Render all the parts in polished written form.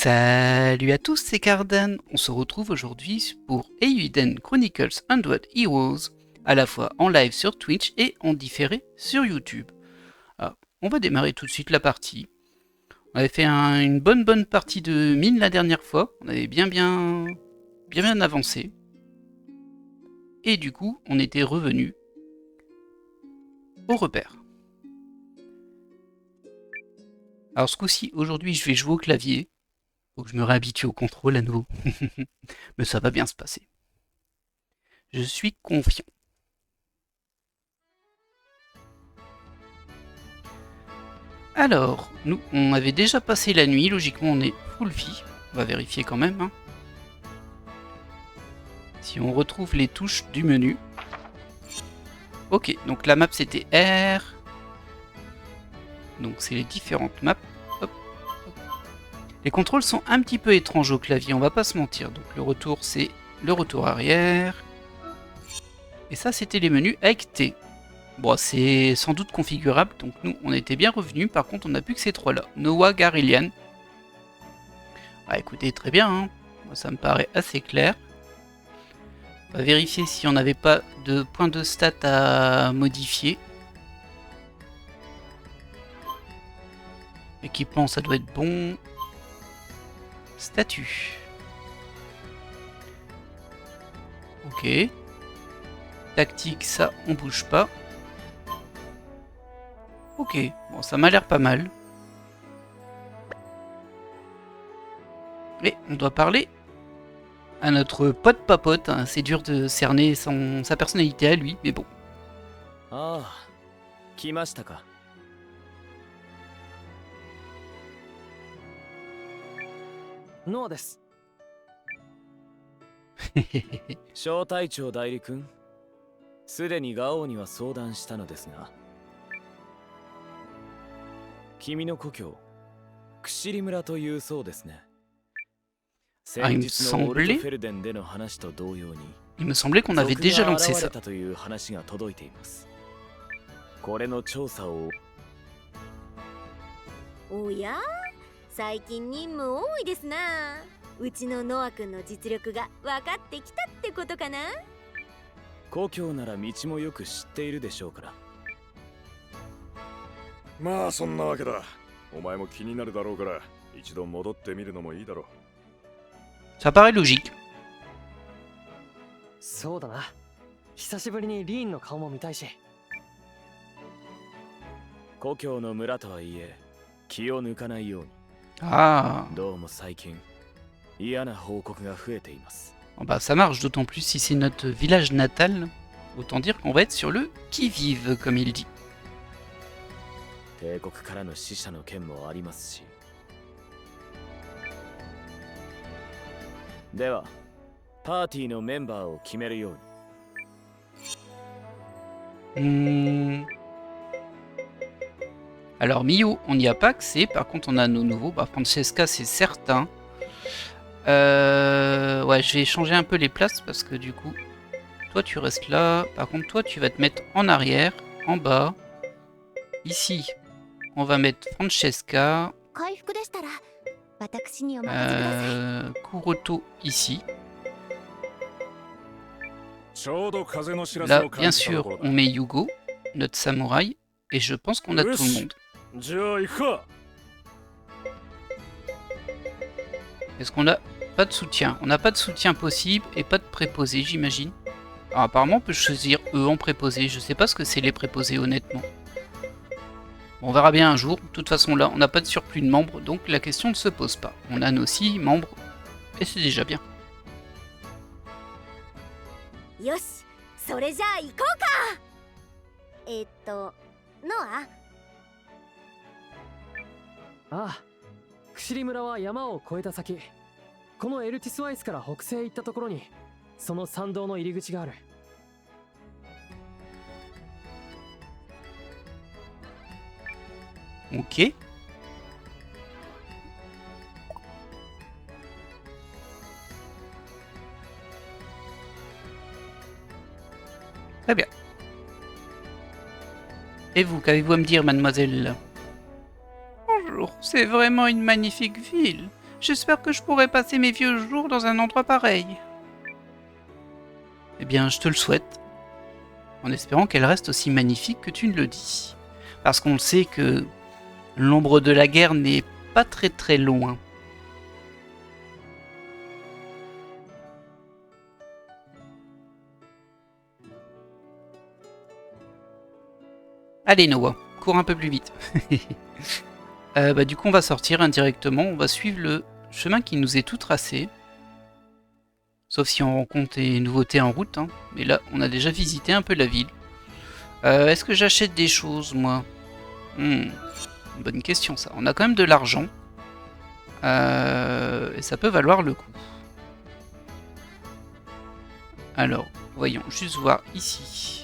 Salut à tous, c'est Cardan. On se retrouve aujourd'hui pour Eiyuden Chronicles 100 Heroes, à la fois en live sur Twitch et en différé sur YouTube. Alors, on va démarrer tout de suite la partie. On avait fait une bonne partie de mine la dernière fois. On avait bien avancé. Et du coup, on était revenu au repère. Alors ce coup-ci, aujourd'hui, je vais jouer au clavier. Faut que je me réhabitue au contrôle à nouveau. Mais ça va bien se passer. Je suis confiant. Alors, nous, on avait déjà passé la nuit. Logiquement, on est full vie. On va vérifier quand même. Hein. Si on retrouve les touches du menu. Ok, donc la map c'était R. Donc c'est les différentes maps. Hop, hop. Les contrôles sont un petit peu étranges au clavier, on va pas se mentir. Donc le retour c'est le retour arrière. Et ça c'était les menus avec T. Bon, c'est sans doute configurable, donc nous on était bien revenus. Par contre on n'a plus que ces trois là. Noah, Garilian. Ah écoutez, très bien, hein. Moi, ça me paraît assez clair. On va vérifier si on n'avait pas de points de stats à modifier. Équipement, ça doit être bon. Statut. Ok. Tactique, ça, on bouge pas. Ok, bon, ça m'a l'air pas mal. Et on doit parler à notre pote papote. Hein. C'est dur de cerner sa personnalité à lui, mais bon. Ah, 来ましたか。ノアです。小隊長代理君、すでにガオには相談したのですが、君の故郷、串村というそうですね。先日のオルトフェルデンでの話と同様に、Il me semblait qu'on avait déjà lancé ça. という話が届いています。これの調査を。おや、最近任務多いですな。うちのノア君の実力が分かってきたってことかな。故郷なら道もよく知っているでしょうから。まあそんなわけだ。お前も気になるだろうから一度戻ってみるのもいいだろう。Ça paraît logique. そうだな。久しぶりにリーンの顔も見たいし。故郷の村とはいえ気を抜かないように。Ah. どうも最近嫌な報告が増えています。Oh bah ça marche, d'autant plus si c'est notre village natal. Autant dire qu'on va être sur le qui-vive, comme il dit. 帝国からの死者の件もありますし。では、パーティーのメンバーを決めるように。Alors Mio, on n'y a pas accès. Par contre, on a nos nouveaux. Bah, Francesca, c'est certain. Ouais, je vais changer un peu les places parce que du coup, toi tu restes là. Par contre, toi tu vas te mettre en arrière, en bas. Ici, on va mettre Francesca. Kuroto ici. Là, bien sûr, on met Yugo, notre samouraï. Et je pense qu'on a tout le monde. Est-ce qu'on a pas de soutien? On n'a pas de soutien possible et pas de préposé, j'imagine. Alors apparemment, on peut choisir eux en préposé. Je sais pas ce que c'est les préposés, honnêtement. Bon, on verra bien un jour. De toute façon, là, on n'a pas de surplus de membres, donc la question ne se pose pas. On a nos 6 membres, et c'est déjà bien. Yoshi, それじゃあ行こうか。ノア。ああ、串村は山を越えた先、このエルティスワイスから北西へ行ったところにその参道の入り口がある。Ok. Très bien. Et vous, qu'avez-vous à me dire, mademoiselle? Bonjour, c'est vraiment une magnifique ville. J'espère que je pourrai passer mes vieux jours dans un endroit pareil. Eh bien, je te le souhaite. En espérant qu'elle reste aussi magnifique que tu ne le dis. Parce qu'on le sait que l'ombre de la guerre n'est pas très très loin. Allez Noah, cours un peu plus vite. Du coup on va sortir indirectement, on va suivre le chemin qui nous est tout tracé. Sauf si on rencontre des nouveautés en route, hein. Mais là on a déjà visité un peu la ville. Est-ce que j'achète des choses moi? Bonne question ça, on a quand même de l'argent. Et ça peut valoir le coup. Alors, voyons, juste voir ici.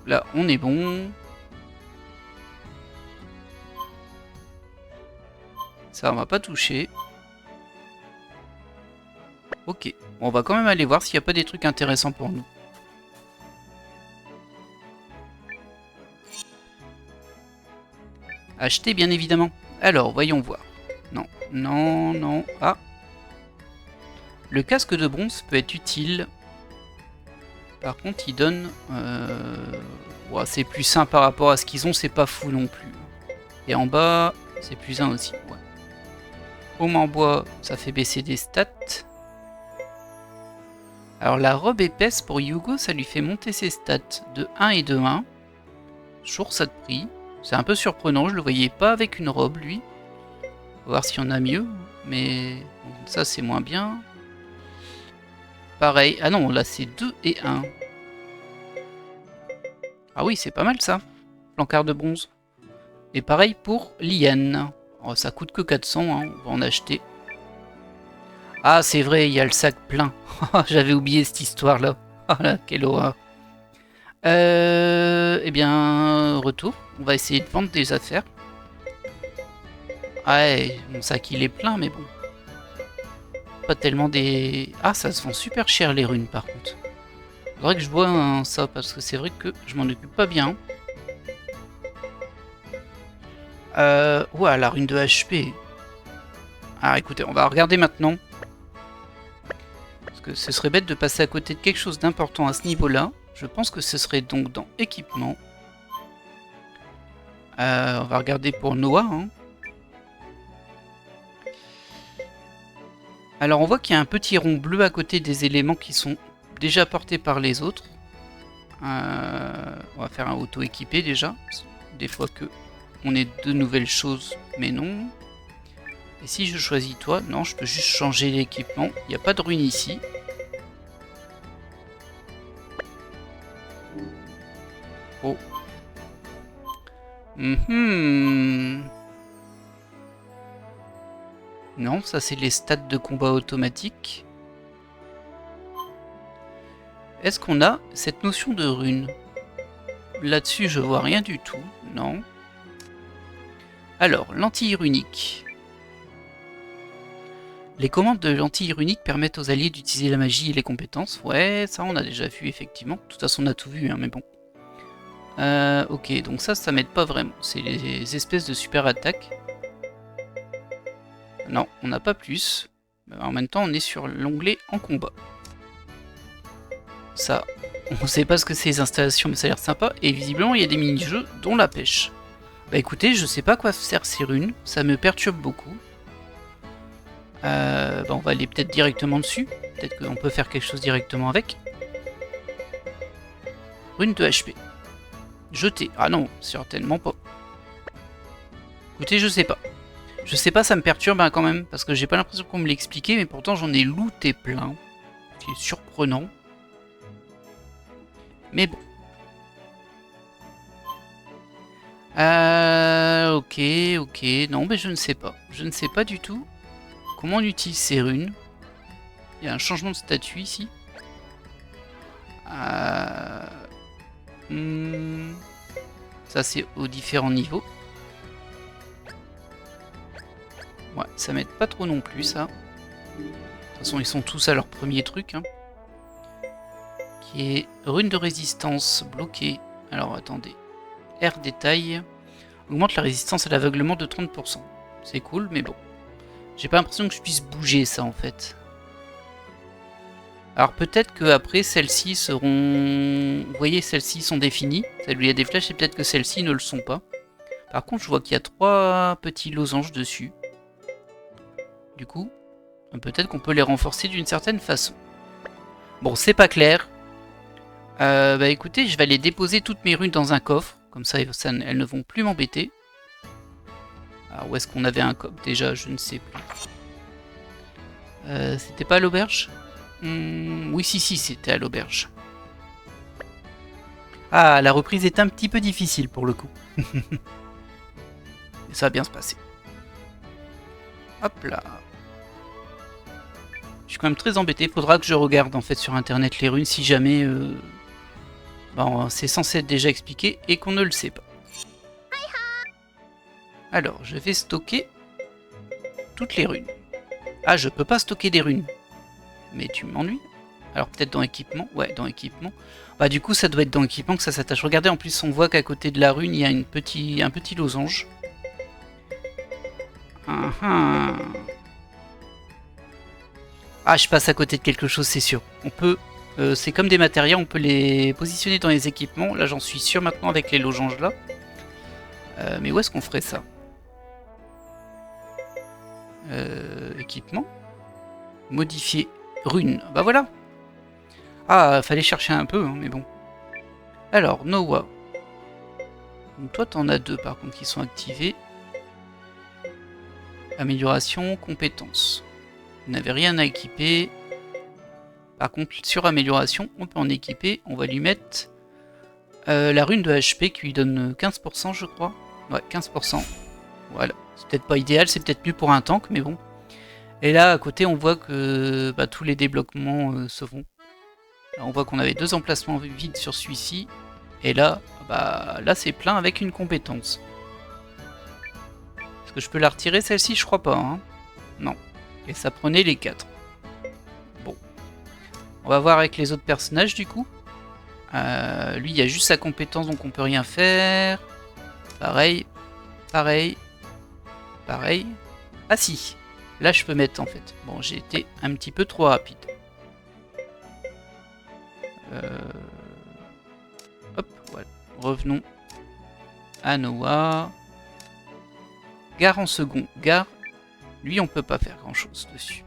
Là, on est bon. Ça, on va pas toucher. Ok. On va quand même aller voir s'il n'y a pas des trucs intéressants pour nous. Acheter, bien évidemment. Alors, voyons voir. Non, non, non. Ah. Le casque de bronze peut être utile. Par contre, il donne... Ouais, c'est plus 1 par rapport à ce qu'ils ont, c'est pas fou non plus. Et en bas, c'est plus 1 aussi. Ouais. Paume en bois, ça fait baisser des stats. Alors la robe épaisse pour Yugo, ça lui fait monter ses stats de 1 et de 1. Toujours ça de prix. C'est un peu surprenant, je le voyais pas avec une robe lui. On va voir s'il y en a mieux. Mais ça c'est moins bien. Pareil, ah non, là c'est 2 et 1. Ah oui, c'est pas mal ça. Flancard de bronze. Et pareil pour Liane. Oh, ça coûte que 400, hein. On va en acheter. Ah, c'est vrai, il y a le sac plein. J'avais oublié cette histoire-là. Oh là, quelle horreur. Eh bien, retour. On va essayer de vendre des affaires. Ouais, mon sac il est plein, mais bon. Pas tellement des... Ah, ça se vend super cher les runes par contre. Faudrait que je vois ça, parce que c'est vrai que je m'en occupe pas bien. Ouais, la rune de HP. Ah, écoutez, on va regarder maintenant. Parce que ce serait bête de passer à côté de quelque chose d'important à ce niveau-là. Je pense que ce serait donc dans équipement. On va regarder pour Noah. Hein. Alors on voit qu'il y a un petit rond bleu à côté des éléments qui sont déjà portés par les autres. On va faire un auto-équipé déjà. Des fois que on ait de nouvelles choses, mais non. Et si je choisis toi, non, je peux juste changer l'équipement. Il n'y a pas de rune ici. Oh. Non, ça c'est les stats de combat automatique. Est-ce qu'on a cette notion de rune? Là-dessus, je vois rien du tout. Non. Alors, lentille runique. Les commandes de lentille runique permettent aux alliés d'utiliser la magie et les compétences. Ouais, ça on a déjà vu effectivement. De toute façon, on a tout vu, hein, mais bon. Ok, donc ça m'aide pas vraiment. C'est les espèces de super attaques. Non, on n'a pas plus. En même temps, on est sur l'onglet en combat. Ça, on sait pas ce que c'est les installations, mais ça a l'air sympa. Et visiblement, il y a des mini-jeux, dont la pêche. Bah écoutez, je sais pas quoi faire ces runes. Ça me perturbe beaucoup. On va aller peut-être directement dessus. Peut-être qu'on peut faire quelque chose directement avec. Rune de HP. Jeter. Ah non, certainement pas. Écoutez, je sais pas. Je sais pas, ça me perturbe hein, quand même. Parce que j'ai pas l'impression qu'on me l'expliquait. Mais pourtant, j'en ai looté plein. Ce qui est surprenant. Mais bon. Ok. Non, mais je ne sais pas. Je ne sais pas du tout. Comment on utilise ces runes? Il y a un changement de statut ici. Ça c'est aux différents niveaux. Ouais, ça m'aide pas trop non plus ça. De toute façon ils sont tous à leur premier truc. Hein. Qui est rune de résistance bloquée. Alors attendez. R détail. Augmente la résistance à l'aveuglement de 30%. C'est cool, mais bon. J'ai pas l'impression que je puisse bouger ça en fait. Alors peut-être que après celles-ci seront... Vous voyez, celles-ci sont définies. Celle où il y a des flèches et peut-être que celles-ci ne le sont pas. Par contre, je vois qu'il y a 3 petits losanges dessus. Du coup, peut-être qu'on peut les renforcer d'une certaine façon. Bon, c'est pas clair. Bah écoutez, je vais aller déposer toutes mes runes dans un coffre. Comme ça, elles ne vont plus m'embêter. Alors, où est-ce qu'on avait un coffre déjà? Je ne sais plus. C'était pas à l'auberge? Oui, si, c'était à l'auberge. Ah, la reprise est un petit peu difficile pour le coup. Mais ça va bien se passer. Hop là. Je suis quand même très embêté. Faudra que je regarde en fait sur internet les runes si jamais bon, c'est censé être déjà expliqué et qu'on ne le sait pas. Alors, je vais stocker toutes les runes. Ah, je peux pas stocker des runes. Mais tu m'ennuies. Alors peut-être dans équipement. Ouais, dans équipement. Bah du coup, ça doit être dans équipement que ça s'attache. Regardez, en plus, on voit qu'à côté de la rune, il y a un petit losange. Ah, je passe à côté de quelque chose, c'est sûr. On peut... c'est comme des matériaux, on peut les positionner dans les équipements. Là, j'en suis sûr maintenant avec les losanges là. Mais où est-ce qu'on ferait ça? Équipement. Modifier rune. Bah voilà. Ah, fallait chercher un peu, hein, mais bon. Alors, Noah. Donc toi, t'en as 2 par contre qui sont activés. Amélioration, compétences. Vous n'avez rien à équiper. Par contre, sur amélioration, on peut en équiper. On va lui mettre la rune de HP qui lui donne 15%, je crois. Ouais, 15%. Voilà. C'est peut-être pas idéal, c'est peut-être mieux pour un tank, mais bon. Et là, à côté, on voit que tous les débloquements se font. Là, on voit qu'on avait 2 emplacements vides sur celui-ci. Et là, là c'est plein avec une compétence. Est-ce que je peux la retirer celle-ci? Je crois pas. Hein. Non. Et ça prenait les 4. Bon. On va voir avec les autres personnages du coup. Lui, il y a juste sa compétence, donc on peut rien faire. Pareil. Pareil. Pareil. Ah si. Là, je peux mettre en fait. Bon, j'ai été un petit peu trop rapide. Hop, voilà. Revenons à Noah. Gare en second. Gare. Lui, on peut pas faire grand chose dessus.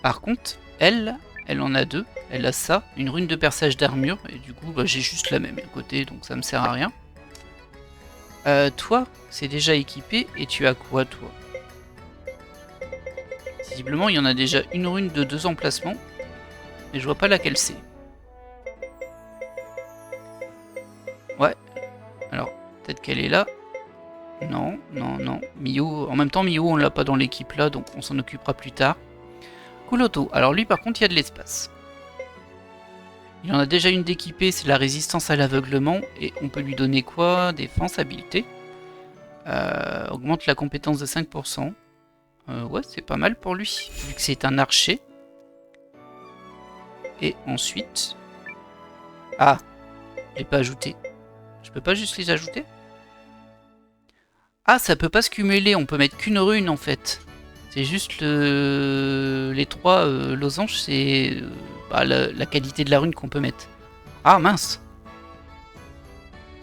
Par contre, elle en a 2. Elle a ça, une rune de perçage d'armure. Et du coup, j'ai juste la même à côté, donc ça me sert à rien. Toi, c'est déjà équipé. Et tu as quoi, toi? Visiblement, il y en a déjà une rune de 2 emplacements. Mais je vois pas laquelle c'est. Ouais. Alors, peut-être qu'elle est là. Non, non, non. Mio, en même temps, Mio, on l'a pas dans l'équipe là, donc on s'en occupera plus tard. Kuloto. Alors lui, par contre, il y a de l'espace. Il en a déjà une d'équipée, c'est la résistance à l'aveuglement. Et on peut lui donner quoi? Défense, habileté. Augmente la compétence de 5%. Ouais, c'est pas mal pour lui, vu que c'est un archer. Et ensuite... Ah, je l'ai pas ajouté. Je peux pas juste les ajouter? Ah, ça peut pas se cumuler, on peut mettre qu'une rune en fait. C'est juste les 3 losanges, c'est la qualité de la rune qu'on peut mettre. Ah mince!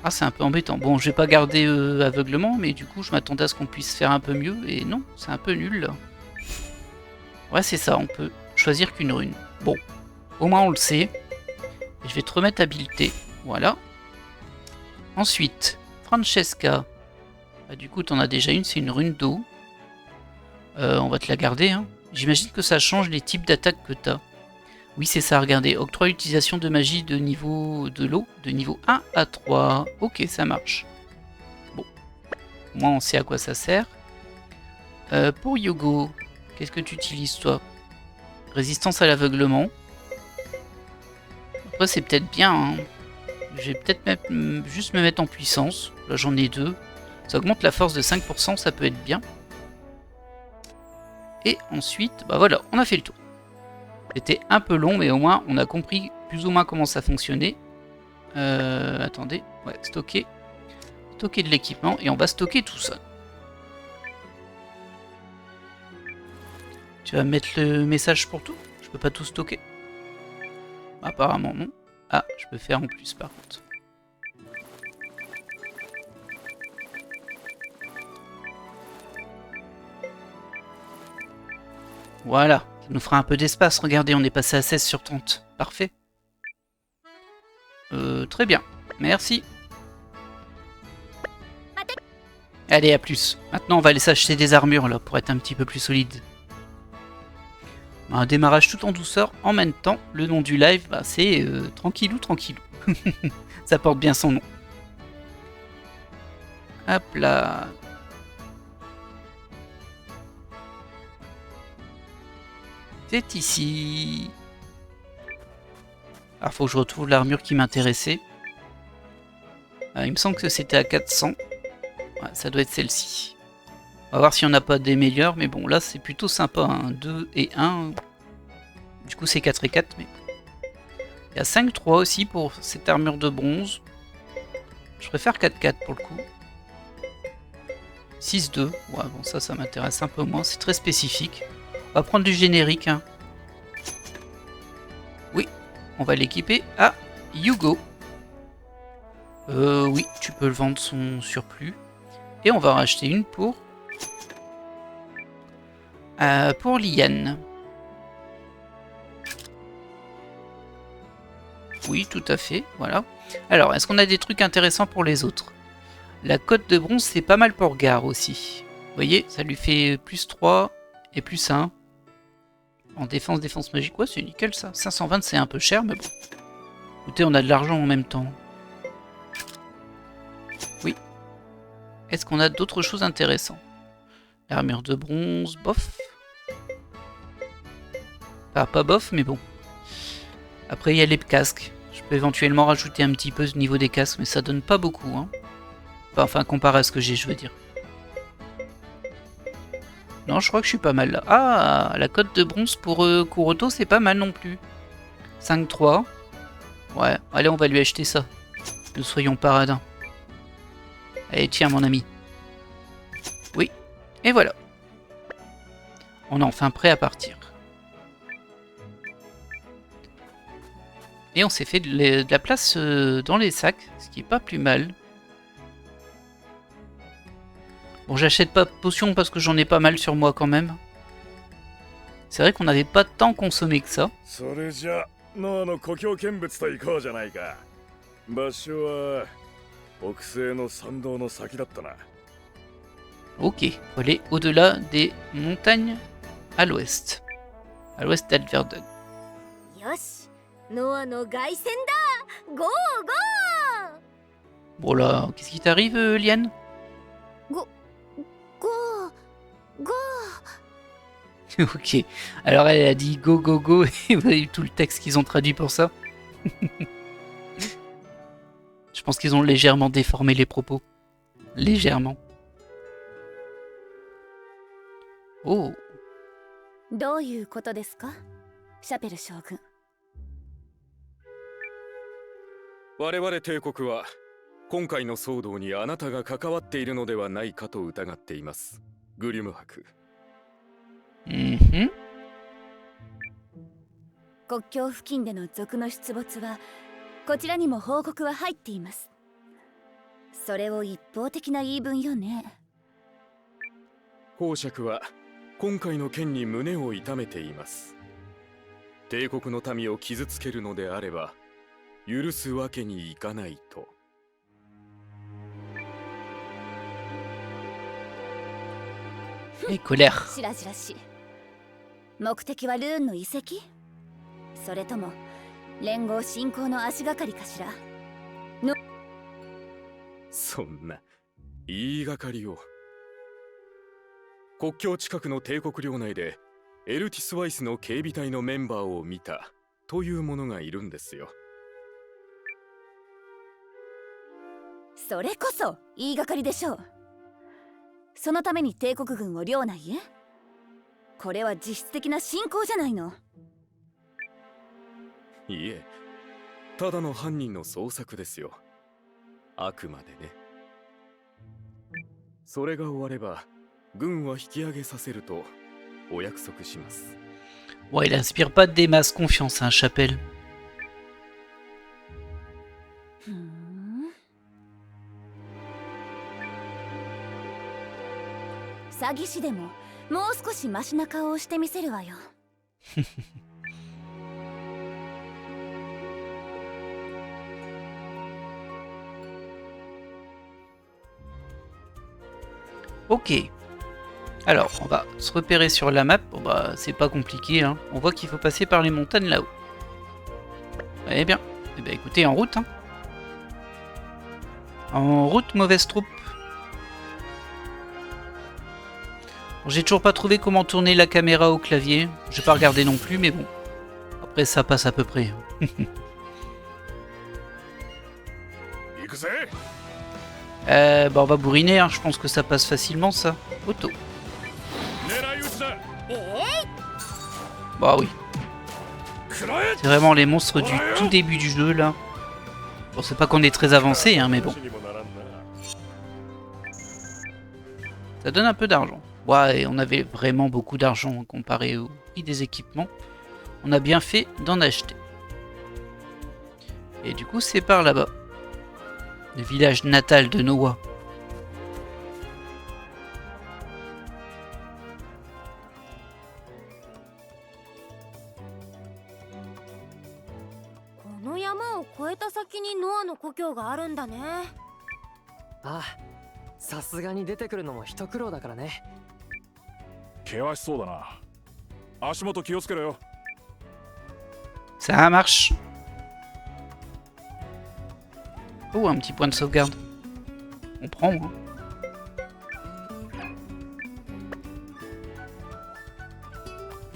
Ah, c'est un peu embêtant. Bon, je vais pas garder aveuglement, mais du coup, je m'attendais à ce qu'on puisse faire un peu mieux. Et non, c'est un peu nul là. Ouais, c'est ça, on peut choisir qu'une rune. Bon, au moins on le sait. Et je vais te remettre habileté. Voilà. Ensuite, Francesca. Du coup, t'en as déjà une, c'est une rune d'eau. On va te la garder. Hein. J'imagine que ça change les types d'attaques que t'as. Oui, c'est ça, regardez. Octroie l'utilisation de magie de niveau de l'eau de niveau 1 à 3. Ok, ça marche. Bon. Au moins, on sait à quoi ça sert. Pour Yogo, qu'est-ce que tu utilises, toi? Résistance à l'aveuglement. Après, c'est peut-être bien. Hein. Je vais peut-être juste me mettre en puissance. Là, j'en ai 2. Ça augmente la force de 5%, ça peut être bien. Et ensuite, voilà, on a fait le tour. C'était un peu long, mais au moins, on a compris plus ou moins comment ça fonctionnait. Attendez, ouais, stocker stocker de l'équipement et on va stocker tout ça. Tu vas mettre le message pour tout? Je peux pas tout stocker? Apparemment non. Ah, je peux faire en plus par contre. Voilà, ça nous fera un peu d'espace. Regardez, on est passé à 16 sur 30. Parfait. Très bien. Merci. Allez, à plus. Maintenant, on va aller s'acheter des armures là pour être un petit peu plus solide. Un démarrage tout en douceur. En même temps, le nom du live, bah, c'est tranquillou, tranquillou. Ça porte bien son nom. Hop là. C'est ici. Alors, faut que je retrouve l'armure qui m'intéressait. Il me semble que c'était à 400. Ouais, ça doit être celle-ci. On va voir si on n'a pas des meilleures. Mais bon, là, c'est plutôt sympa. Hein. 2 et 1. Du coup, c'est 4 et 4. Mais... il y a 5-3 aussi pour cette armure de bronze. Je préfère 4-4 pour le coup. 6-2. Ouais, bon, ça m'intéresse un peu moins. C'est très spécifique. On va prendre du générique. Hein. Oui, on va l'équiper à Hugo. Oui, tu peux le vendre son surplus. Et on va en racheter une pour Liane. Oui, tout à fait, voilà. Alors, est-ce qu'on a des trucs intéressants pour les autres? La cote de bronze, c'est pas mal pour Gare aussi. Vous voyez, ça lui fait plus 3 et plus 1. En défense magique, ouais, c'est nickel ça. 520, c'est un peu cher, mais bon. Écoutez, on a de l'argent en même temps. Oui. Est-ce qu'on a d'autres choses intéressantes? L'armure de bronze, bof. Pas bof, mais bon. Après, il y a les casques. Je peux éventuellement rajouter un petit peu au niveau des casques, mais ça donne pas beaucoup. Hein. Enfin, comparé à ce que j'ai, je veux dire. Non, je crois que je suis pas mal là. Ah, la cote de bronze pour Kuroto, c'est pas mal non plus. 5-3. Ouais, allez, on va lui acheter ça. Ne soyons pas radins. Allez, tiens, mon ami. Oui, et voilà. On est enfin prêt à partir. Et on s'est fait de la place dans les sacs, ce qui est pas plus mal. Bon, j'achète pas de potions parce que j'en ai pas mal sur moi quand même. C'est vrai qu'on n'avait pas tant consommé que ça. Ok, faut aller au-delà des montagnes à l'ouest. À l'ouest d'Alverden. Bon là, qu'est-ce qui t'arrive, Liane? Ok, alors elle a dit go go go et vous avez eu tout le texte qu'ils ont traduit pour ça. Je pense qu'ils ont légèrement déformé les propos. Légèrement. Oh. どういうことですか、シャペル将軍。我々帝国は今回の騒動にあなたが関わっているのではないかと疑っています。グリム博。国境付近での賊の出没はこちらにも報告は入っています。それを一方的な言い分よね。公爵は今回の件に胸を痛めています。帝国の民を傷つけるのであれば許すわけにいかないと。しらじらしい。目的はルーンの遺跡？それとも連合侵攻の足がかりかしら？そんな言いがかりを。国境近くの帝国領内でエルティス・ワイスの警備隊のメンバーを見たという者がいるんですよ。それこそ言いがかりでしょう。そのために帝国軍を領内へ？これは実質的な侵攻じゃないの。いえ、ただの犯人の捜索ですよ。あくまでね。それが終われば軍は引き上げさせるとお約束します。 Bon, il inspire pas des masses confiance, hein, Chapelle. ふん。詐欺師でももう少しマシな顔をしてみせるわよ。Ok. Alors, on va se repérer sur la map. Bon bah, c'est pas compliqué, hein. On voit qu'il faut passer par les montagnes là-haut. Eh bien. Eh bien, écoutez, en route, hein. En route, mauvaise troupe. Bon, j'ai toujours pas trouvé comment tourner la caméra au clavier. J'ai pas regardé non plus, mais bon. Après, ça passe à peu près. 行くぜ。 Bah, on va bourriner, hein. Je pense que ça passe facilement, ça. Auto. 狙い撃ちだ。 Bah oui. 食らえ。 C'est vraiment les monstres du tout début du jeu, là. Bon, c'est pas qu'on est très avancé, hein, mais bon. 話にもならんな。 Ça donne un peu d'argent. Ouais, et on avait vraiment beaucoup d'argent comparé au prix des équipements. On a bien fait d'en acheter. Et du coup, c'est par là-bas. Le village natal de Noah. この山を越えた先にノアの故郷があるんだね。ああ、さすがに出てくるのも一苦労だからね。険しそうだな。足元気をつけろよ。 Ça marche. Oh, un petit point de sauvegarde. On prend, hein.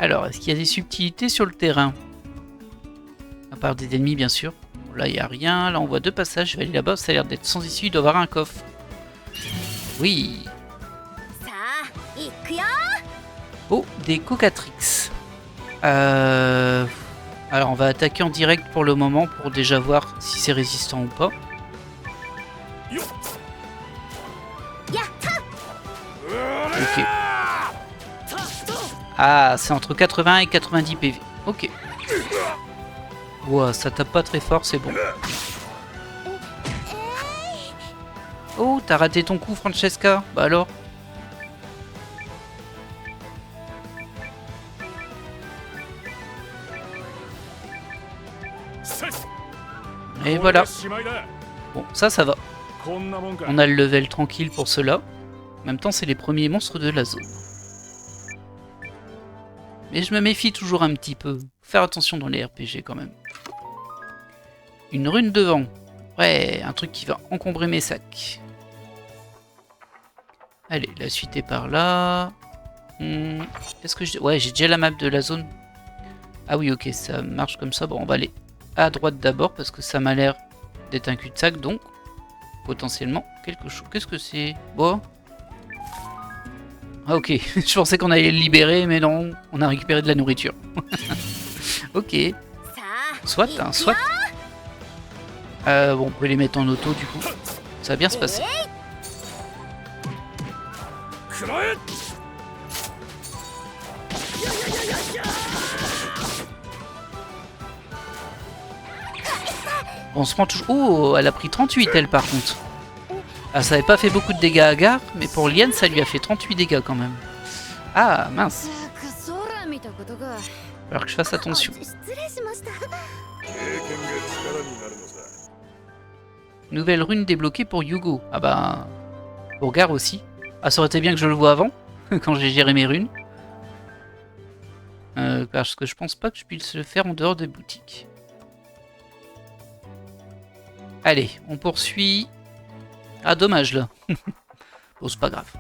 Alors, est-ce qu'il y a des subtilités sur le terrain? À part des ennemis, bien sûr. Bon, là, il n'y a rien. Là, on voit deux passages. Je vais aller là-bas. Ça a l'air d'être sans issue. Il doit y avoir un coffre. Oui. Oh, des cocatrix. Alors, on va attaquer en direct pour le moment pour déjà voir si c'est résistant ou pas. Ok. Ah, c'est entre 80 et 90 PV. Ok. Ouah, ça tape pas très fort, c'est bon. Oh, t'as raté ton coup, Francesca. Bah alors. Et voilà. Bon, ça va. On a le level tranquille pour cela. En même temps, c'est les premiers monstres de la zone. Mais je me méfie toujours un petit peu. Faut faire attention dans les RPG quand même. Une rune de vent. Ouais, un truc qui va encombrer mes sacs. Allez, la suite est par là. Est-ce que je... Ouais, j'ai déjà la map de la zone. Ah oui, ok, ça marche comme ça. Bon, on va aller à droite d'abord parce que ça m'a l'air d'être un cul-de-sac, donc potentiellement quelque chose. Qu'est-ce que c'est? Bon. Ah ok, je pensais qu'on allait le libérer, mais non, on a récupéré de la nourriture. Ok. Soit, hein, soit. Bon, on peut les mettre en auto du coup. Ça va bien se passer. On se prend toujours... Oh, elle a pris 38 elle par contre. Ah, ça avait pas fait beaucoup de dégâts à Gar, mais pour Liane ça lui a fait 38 dégâts quand même. Ah, mince. Alors que je fasse attention. Nouvelle rune débloquée pour Yugo. Ah bah... Pour Gar aussi. Ah, ça aurait été bien que je le vois avant, quand j'ai géré mes runes. Parce que je pense pas que je puisse le faire en dehors des boutiques. Allez, on poursuit. Ah, dommage là. Bon, c'est pas grave.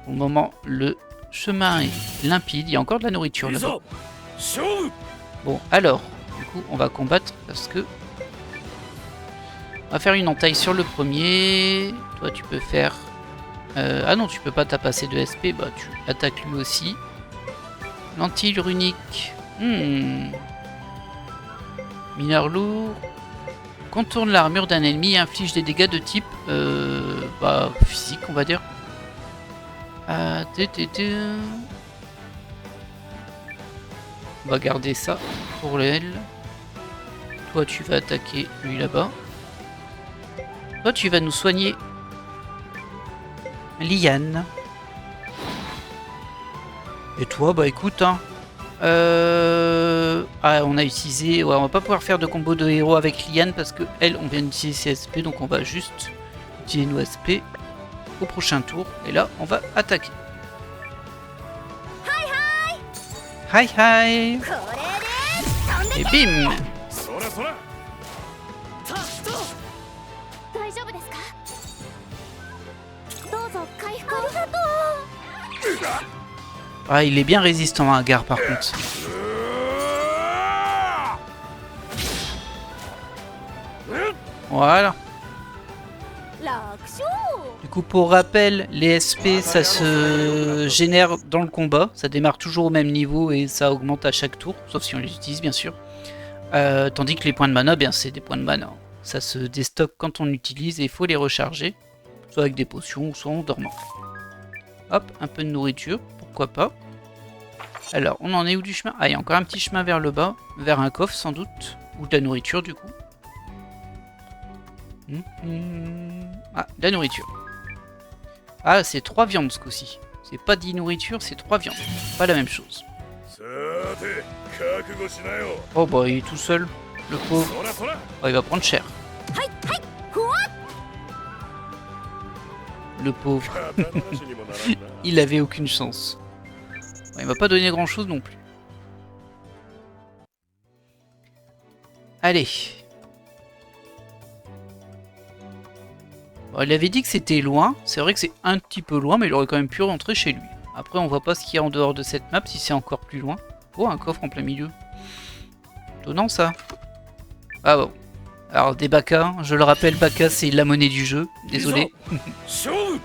Au moment, le chemin est limpide. Il y a encore de la nourriture là-bas. Bon, alors, du coup, on va combattre parce que... On va faire une entaille sur le premier. Toi, tu peux faire... Ah non, tu peux pas tapasser de SP. Bah, tu attaques lui aussi. Lentille runique. Mineur lourd. Contourne l'armure d'un ennemi et inflige des dégâts de type... bah, physique, on va dire. On va garder ça pour elle. Toi, tu vas attaquer lui là-bas. Toi, tu vas nous soigner Liane. Et toi, bah écoute, hein. Ah, on a utilisé... Ouais, on va pas pouvoir faire de combo de héros avec Liane parce que elle, on vient d'utiliser ses SP, donc on va juste utiliser nos SP au prochain tour. Et là, on va attaquer. Hi hi. Et bim. そらそら 大丈夫ですか？どうぞ回復を。ありがとう。 Ah, il est bien résistant à un Gar par contre. Voilà. Du coup, pour rappel, les SP, ça se génère dans le combat. Ça démarre toujours au même niveau et ça augmente à chaque tour, sauf si on les utilise, bien sûr. Tandis que les points de mana, bien, c'est des points de mana. Ça se déstocke quand on utilise et il faut les recharger, soit avec des potions, soit en dormant. Hop, un peu de nourriture, pourquoi pas. Alors, on en est où du chemin? Ah, il y a encore un petit chemin vers le bas, vers un coffre sans doute, ou de la nourriture du coup. Ah, de la nourriture. Ah, c'est 3 viandes ce coup-ci. C'est pas 10 nourritures, c'est 3 viandes. Pas la même chose. さて覚悟しなよ Oh bah, il est tout seul, le pauvre. そらそら Oh, il va prendre cher. Le pauvre. 刀なしにもならんな Il avait aucune chance. Bon, il m'a pas donné grand chose non plus. Allez. Bon, il avait dit que c'était loin. C'est vrai que c'est un petit peu loin, mais il aurait quand même pu rentrer chez lui. Après, on voit pas ce qu'il y a en dehors de cette map, si c'est encore plus loin. Oh, un coffre en plein milieu. Étonnant ça. Ah bon. Alors, des Baka. Je le rappelle, Baka, c'est la monnaie du jeu. Désolé. 勝負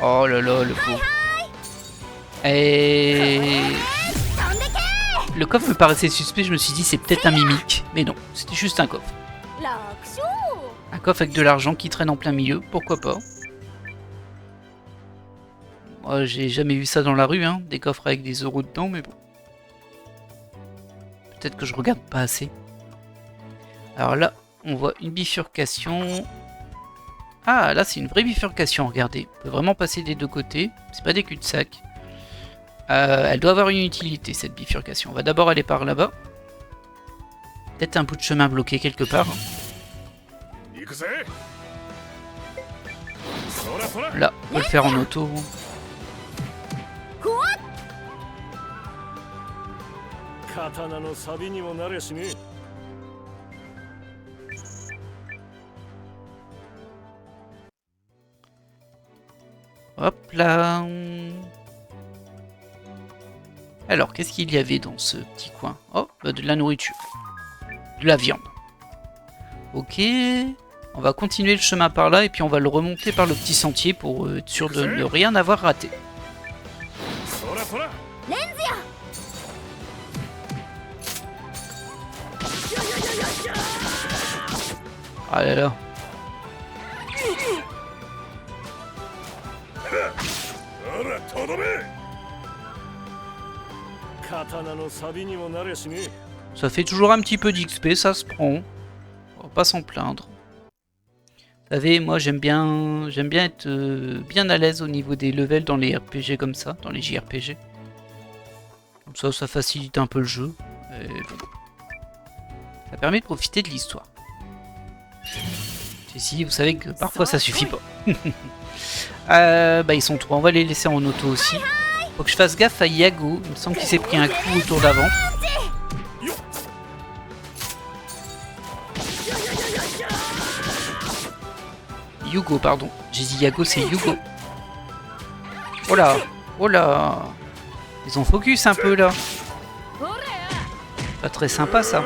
Oh là là, le pauvre. Et... Le coffre me paraissait suspect, je me suis dit c'est peut-être un mimique. Mais non, c'était juste un coffre. Un coffre avec de l'argent qui traîne en plein milieu, pourquoi pas. Moi, j'ai jamais vu ça dans la rue, hein, des coffres avec des euros dedans, mais bon. Peut-être que je regarde pas assez. Alors là, on voit une bifurcation. Ah, là c'est une vraie bifurcation, regardez. On peut vraiment passer des deux côtés, c'est pas des cul-de-sac. Elle doit avoir une utilité cette bifurcation. On va d'abord aller par là-bas. Peut-être un bout de chemin bloqué quelque part. 行くぜそらそら Là, on peut le faire en auto. 刀の錆にもなれしね Hop là. Alors, qu'est-ce qu'il y avait dans ce petit coin? Oh, de la nourriture. De la viande. Ok. On va continuer le chemin par là et puis on va le remonter par le petit sentier pour être sûr de ne rien avoir raté. そらそら Ah là là. ほらとどめ刀の錆にもなれしね Ça fait toujours un petit peu d'XP, ça se prend. On va pas s'en plaindre. Vous savez, moi j'aime bien être bien à l'aise au niveau des levels dans les RPG comme ça, dans les JRPG. Comme ça facilite un peu le jeu. Et bon. Ça permet de profiter de l'histoire. Si, vous savez que parfois ça suffit pas. Bah ils sont trois, on va les laisser en auto aussi. Faut que je fasse gaffe à Yago, il me semble qu'il s'est pris un coup autour d'avant. Yugo, pardon. J'ai dit Yago, c'est Yugo. Oh là, oh là. Ils ont focus un peu là. Pas très sympa ça.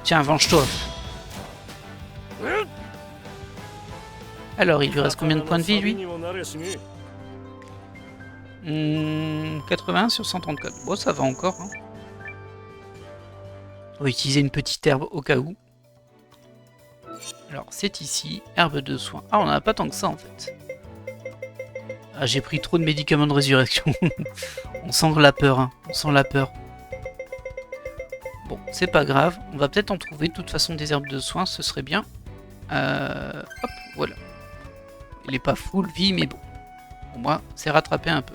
Tiens, venge-toi. Alors, il lui reste combien de points de vie, lui 80 sur 134. Bon, ça va encore. Hein. On va utiliser une petite herbe au cas où. Alors, c'est ici, herbe de soin. Ah, on en a pas tant que ça en fait. Ah, j'ai pris trop de médicaments de résurrection. On sent la peur, hein. On sent la peur. Bon, c'est pas grave. On va peut-être en trouver. De toute façon, des herbes de soin, ce serait bien. Hop, voilà. Il est pas full vie, mais bon. Pour moi, c'est rattrapé un peu.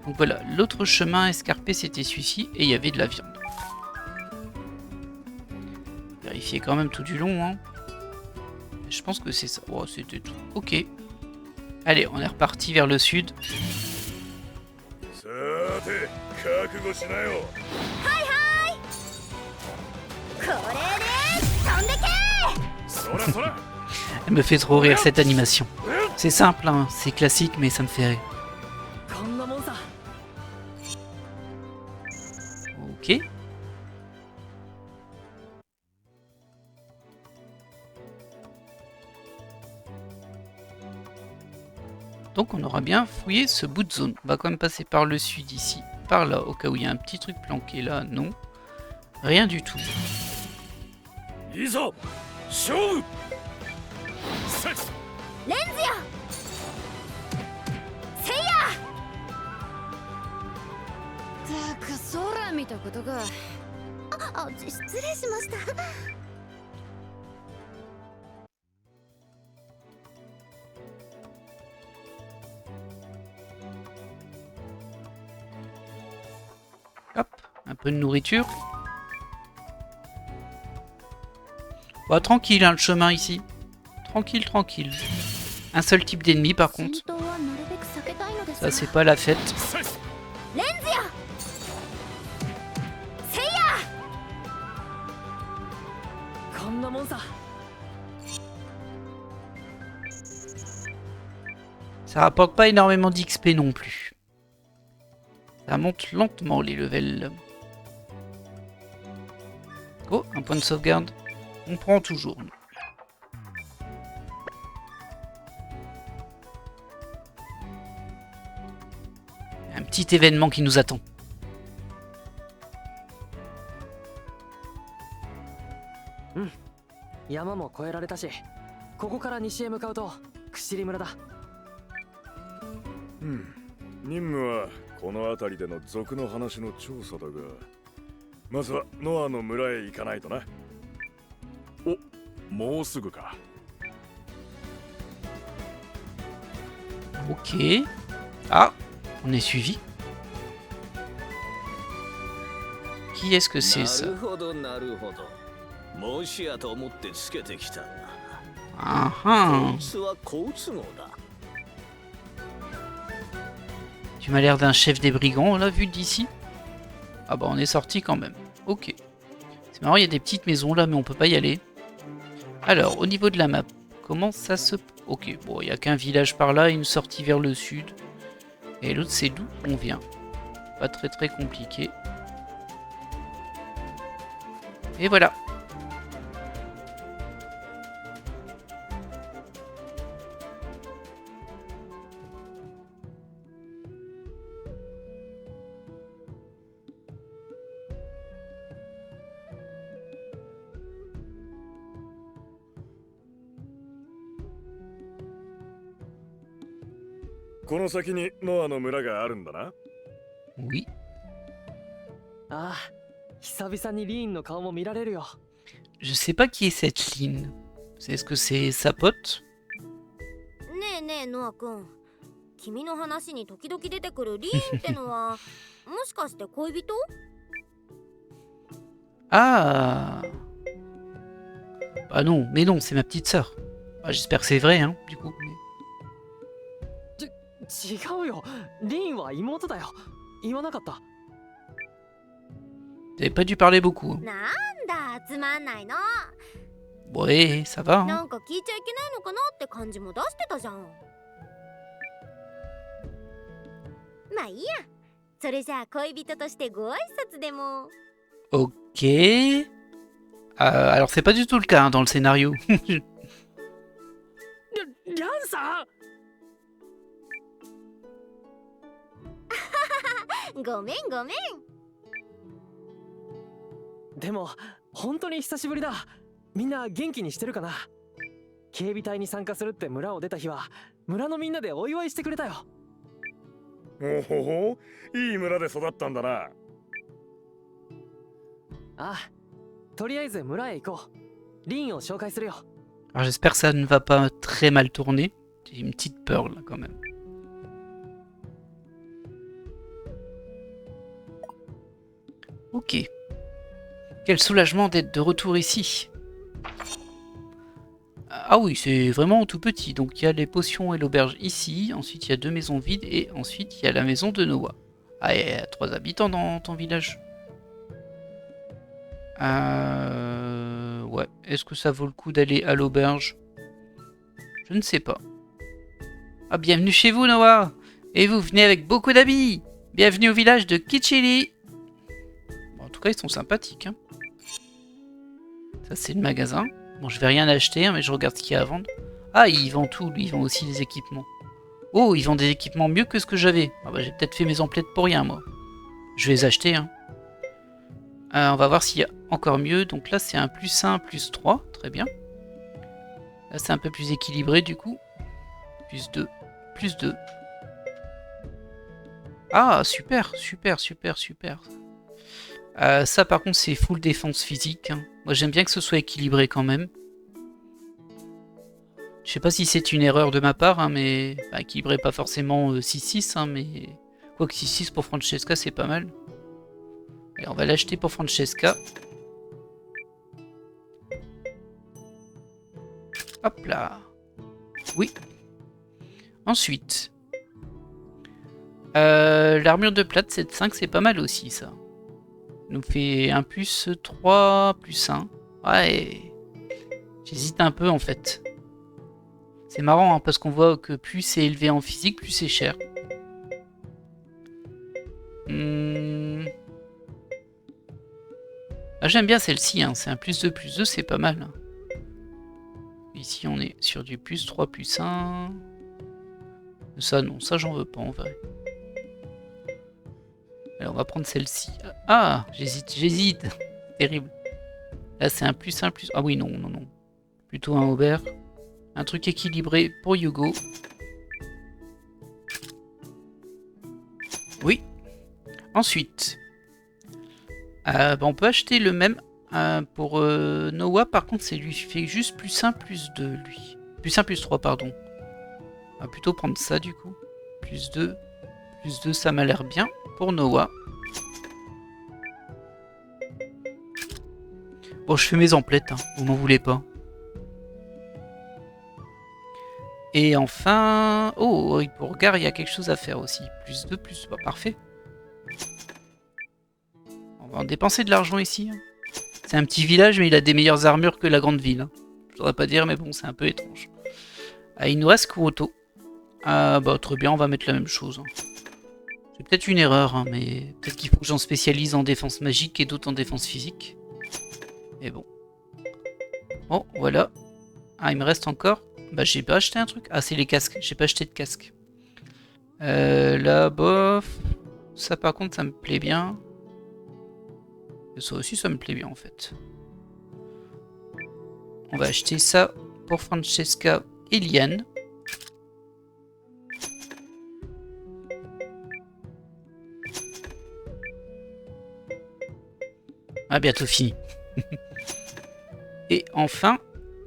Donc voilà, l'autre chemin escarpé, c'était celui-ci. Et il y avait de la viande. Vérifier quand même tout du long, hein. Je pense que c'est ça. Oh, c'était tout. Ok. Allez, on est reparti vers le sud. さて覚悟しなよ。これで飛んでけそらそら。 Elle me fait trop rire cette animation. C'est simple, hein, c'est classique, mais ça me fait rire. こんなもんさ。 Ok. Donc on aura bien fouillé ce bout de zone. On va quand même passer par le sud ici, par là, au cas où il y a un petit truc planqué là. Non. Rien du tout. いいぞ勝負。さっレンズやせいやったく空見たことが失礼しました Hop, un peu de nourriture. Bah, tranquille, hein, le chemin ici. Tranquille, tranquille. Un seul type d'ennemi par contre. Ça, c'est pas la fête. レンズやせいやこんなもんさ。 Ça rapporte pas énormément d'XP non plus. Ça monte lentement les levels. Oh, un point de sauvegarde. On prend toujours. Un petit événement qui nous attend. 山も越えられたし、ここから西へ向かうと串村だ。任務はこの辺りでの族の話の調査だが、まずはノアの村へ行かないとな。お、もうすぐか。 Ok. Ah, on est suivi. Qui est-ce que c'est ça? なるほどなるほど。もしやと思ってつけてきたが。 Ah こ ah. いつは好都合だ。 Tu m'as l'air d'un chef des brigands, on l'a vu d'ici. Ah bah on est sorti quand même. Ok. C'est marrant, il y a des petites maisons là, mais on peut pas y aller. Alors, au niveau de la map, comment ça se... Ok, bon, il n'y a qu'un village par là et une sortie vers le sud. Et l'autre, c'est d'où on vient. Pas très très compliqué. Et voilà. Noa この先にノアの村があるんだな。 Oui. ああ、久々にリーンの顔も見られるよ。 Je sais pas qui est cette Lynn. Est-ce que c'est sa pote? ねえねえノア君君の話に時々出てくるリーンってのはもしかして恋人 Ah. Bah non, mais non, c'est ma petite sœur. Ah, j'espère que c'est vrai, hein, du coup. Mais... 違うよ。リーンは妹だよ。言わなかった。 T'avais pas dû parler beaucoup. Hein. なんだつまんないの Ouais, ça va. な Hein. んか聞いちゃいけないのかなって感じも出してたじゃんまあいいやそれじゃあ恋人としてご挨拶でも Ok. Alors c'est pas du tout le cas hein, dans le scénario. リャンさん。ごめんごめんでも本当に久しぶりだ。みんな元気にしてるかな。警備隊に参加するって村を出た日は村のみんなでお祝いしてくれたよ。おほほ、いい村で育ったんだな。ああ、とりあえず村へ行こう。リンを紹介するよ。Alors j'espère que ça ne va pas très mal tourner. J'ai une petite peur là quand même. Ok. Quel soulagement d'être de retour ici. Ah oui, c'est vraiment tout petit. Donc il y a les potions et l'auberge ici. Ensuite il y a 2 maisons vides. Et ensuite il y a la maison de Noah. Ah, il y a 3 habitants dans ton village. Ouais. Est-ce que ça vaut le coup d'aller à l'auberge? Je ne sais pas. Ah, bienvenue chez vous, Noah. Et vous venez avec beaucoup d'habits. Bienvenue au village de Kichili. Bon, en tout cas, ils sont sympathiques. Hein. Ça, c'est le magasin. Bon, je vais rien acheter, hein, mais je regarde ce qu'il y a à vendre. Ah, il vend tout, lui. Il vend aussi des équipements. Oh, il vend des équipements mieux que ce que j'avais. Ah bah, j'ai peut-être fait mes emplettes pour rien, moi. Je vais les acheter, hein. On va voir s'il y a encore mieux. Donc là, c'est un +1, +3. Très bien. Là, c'est un peu plus équilibré, du coup. +2, +2. Ah, super, super, super, super. Ça, par contre, c'est full défense physique. Hein. Moi, j'aime bien que ce soit équilibré quand même. Je sais pas si c'est une erreur de ma part, hein, mais... Bah, équilibré, pas forcément 6-6, hein, mais... Quoique 6-6 pour Francesca, c'est pas mal. Et on va l'acheter pour Francesca. Hop là. Oui. Ensuite. L'armure de plate 7-5, c'est pas mal aussi, ça. Nous fait un +3, +1. Ouais. J'hésite un peu, en fait. C'est marrant, hein, parce qu'on voit que plus c'est élevé en physique, plus c'est cher. Ah, j'aime bien celle-ci, hein. C'est un +2, +2, c'est pas mal. Hein. Ici, on est sur du +3, +1. Ça, non, ça, j'en veux pas, en vrai. Alors, on va prendre celle-ci. Ah, j'hésite. Terrible. Là, c'est un +1, +... Ah oui, non, non, non. Plutôt un Aubert. Un truc équilibré pour Hugo. Oui. Ensuite... bah on peut acheter le même pour Noah. Par contre, c'est lui fait juste +1, +2, lui. +1, +3, pardon. On va plutôt prendre ça, du coup. +2, +2, ça m'a l'air bien pour Noah. Bon, je fais mes emplettes, hein. Vous m'en voulez pas. Et enfin... Oh, pour Regard, il y a quelque chose à faire aussi. +2, +... Bah, parfait. On va en dépenser de l'argent ici. Hein. C'est un petit village, mais il a des meilleures armures que la grande ville. Hein. Je voudrais pas dire, mais bon, c'est un peu étrange. Ah, il nous reste Kuroto. Ah, bah, très bien, on va mettre la même chose. Hein. C'est peut-être une erreur, hein, mais peut-être qu'il faut que j'en spécialise en défense magique et d'autres en défense physique. Mais bon. Bon, voilà. Ah, il me reste encore... Bah, j'ai pas acheté un truc. Ah, c'est les casques. J'ai pas acheté de casque. Là, bof. Ça, par contre, ça me plaît bien. Et ça aussi, ça me plaît bien, en fait. On va acheter ça pour Francesca et Liane. Ah, bientôt fini. Et enfin...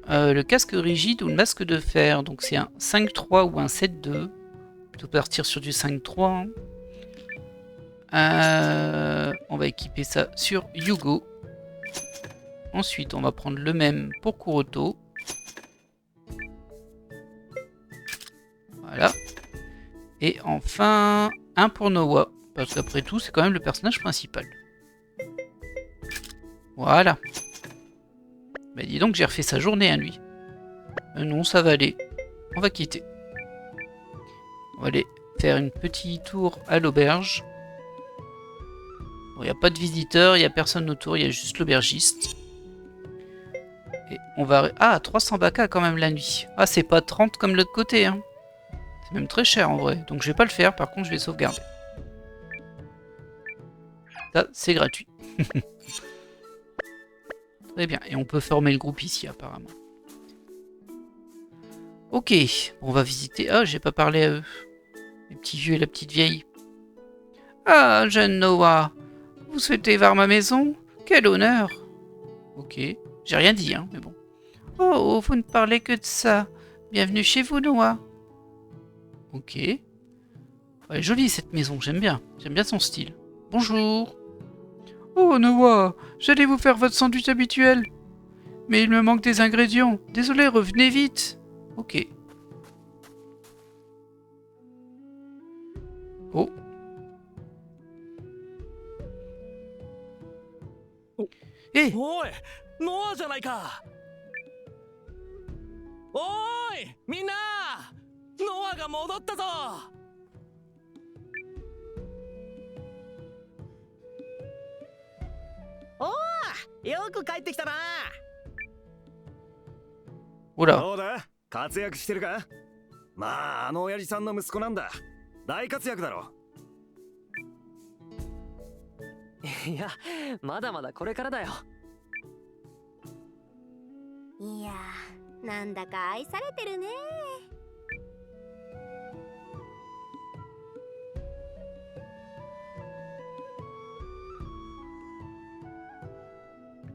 le casque rigide ou le masque de fer. Donc c'est un 5-3 ou un 7-2. Plutôt partir sur du 5-3. On va équiper ça sur Hugo. Ensuite, on va prendre le même pour Kuroto. Voilà. Et enfin, un pour Noah. Parce qu'après tout, c'est quand même le personnage principal. Voilà. Bah dis donc, j'ai refait sa journée à lui. Non, ça va aller. On va quitter. On va aller faire une petite tour à l'auberge. Bon, il n'y a pas de visiteurs, il n'y a personne autour, il y a juste l'aubergiste. Et on va... Ah, 300 baka quand même la nuit. Ah, c'est pas 30 comme l'autre côté. Hein. C'est même très cher en vrai. Donc je vais pas le faire, par contre je vais sauvegarder. Ça, c'est gratuit. Très bien, et on peut former le groupe ici apparemment. Ok, on va visiter... Ah, j'ai pas parlé à eux. Les petits vieux et la petite vieille. Ah, jeune Noah, vous souhaitez voir ma maison? Quel honneur! Ok, j'ai rien dit, hein, mais bon. Oh, vous ne parlez que de ça. Bienvenue chez vous, Noah. Ok. Elle est jolie cette maison, j'aime bien. J'aime bien son style. Bonjour. Oh, Noah, j'allais vous faire votre sandwich habituel. Mais il me manque des ingrédients. Désolé, revenez vite. Ok. Oh. Eh, おいノアじゃないか。おーいみんな、ノアが戻ったぞ。よく帰ってきたな。 oula. どうだ活躍してるか？まああの親父さんの息子なんだ。大活躍だろ。いや、まだまだこれからだよ。いやー、なんだか愛されてるね。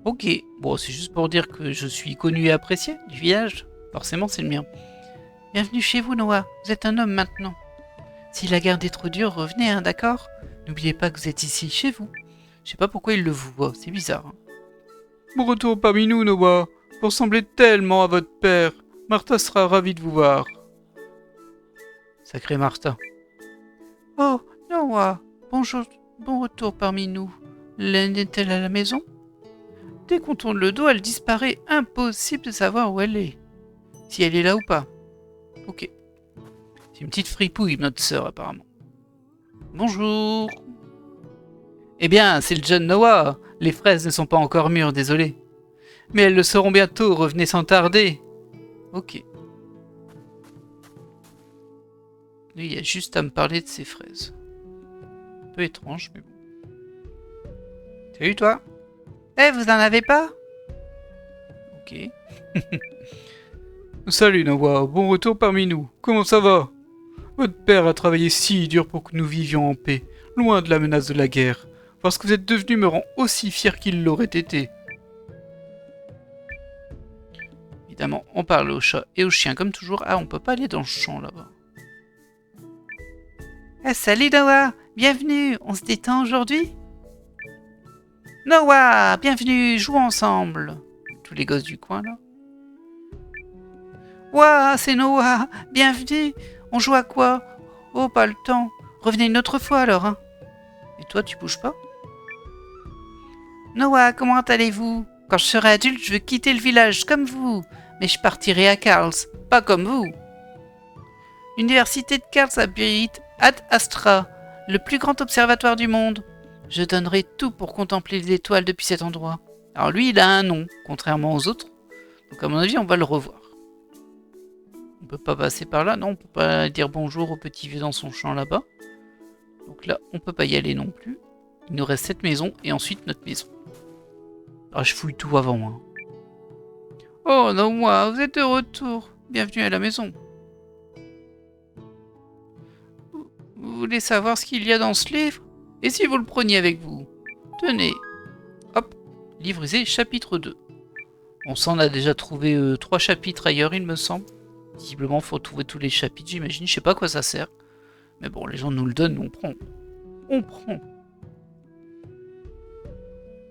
Ok, bon, c'est juste pour dire que je suis connu et apprécié du village. Forcément, c'est le mien. Bienvenue chez vous, Noah. Vous êtes un homme maintenant. Si la garde est trop dure, revenez, hein, d'accord? N'oubliez pas que vous êtes ici, chez vous. Je sais pas pourquoi il le vous voit, c'est bizarre. Hein. Bon retour parmi nous, Noah. Vous ressemblez tellement à votre père. Martha sera ravie de vous voir. Sacré Martha. Oh, Noah. Bonjour, bon retour parmi nous. Laine est-elle à la maison? Dès qu'on tourne le dos, elle disparaît. Impossible de savoir où elle est. Si elle est là ou pas. Ok. C'est une petite fripouille, notre sœur, apparemment. Bonjour. Eh bien, c'est le jeune Noah. Les fraises ne sont pas encore mûres, désolé. Mais elles le seront bientôt, revenez sans tarder. Ok. Lui, il y a juste à me parler de ses fraises. Un peu étrange, mais bon. Salut, toi. Eh, vous en avez pas? Ok. Salut Noah, bon retour parmi nous. Comment ça va? Votre père a travaillé si dur pour que nous vivions en paix, loin de la menace de la guerre. Parce que vous êtes devenu me rend aussi fier qu'il l'aurait été. Évidemment, on parle aux chats et aux chiens comme toujours. Ah, on peut pas aller dans le champ là-bas. Ah, salut Noah, bienvenue, on se détend aujourd'hui? Noah, bienvenue, jouons ensemble. Tous les gosses du coin, là. Ouah, c'est Noah, bienvenue. On joue à quoi? Oh, pas le temps. Revenez une autre fois, alors, hein. Et toi, tu bouges pas? Noah, comment allez-vous? Quand je serai adulte, je veux quitter le village, comme vous. Mais je partirai à Karls, pas comme vous. L'université de Karls abrite Ad Astra, le plus grand observatoire du monde. Je donnerai tout pour contempler les étoiles depuis cet endroit. Alors lui, il a un nom, contrairement aux autres. Donc à mon avis, on va le revoir. On peut pas passer par là, non, on peut pas dire bonjour au petit vieux dans son champ là-bas. Donc là, on peut pas y aller non plus. Il nous reste cette maison et ensuite notre maison. Ah, je fouille tout avant. Hein. Oh non, moi, vous êtes de retour. Bienvenue à la maison. Vous voulez savoir ce qu'il y a dans ce livre? Et si vous le preniez avec vous? Tenez. Hop. Livre usé, chapitre 2. On s'en a déjà trouvé 3 chapitres ailleurs, il me semble. Visiblement, il faut trouver tous les chapitres, j'imagine. Je sais pas à quoi ça sert. Mais bon, les gens nous le donnent, on prend. On prend.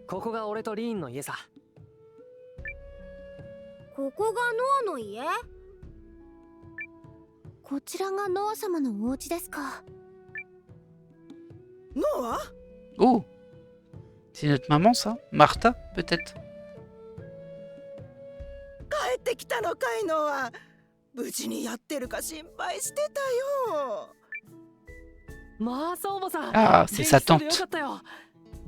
ここが俺とリーンの家さ。ここがノアの家？こちらがノア様のお家ですか。ノア？ Oh. C'est notre maman, ça? Martha, peut-être? 帰ってきたのかいノア。無事にやってるか心配してたよ。まあそうばさん。 Ah, c'est sa 元気そうで tante. よかったよ。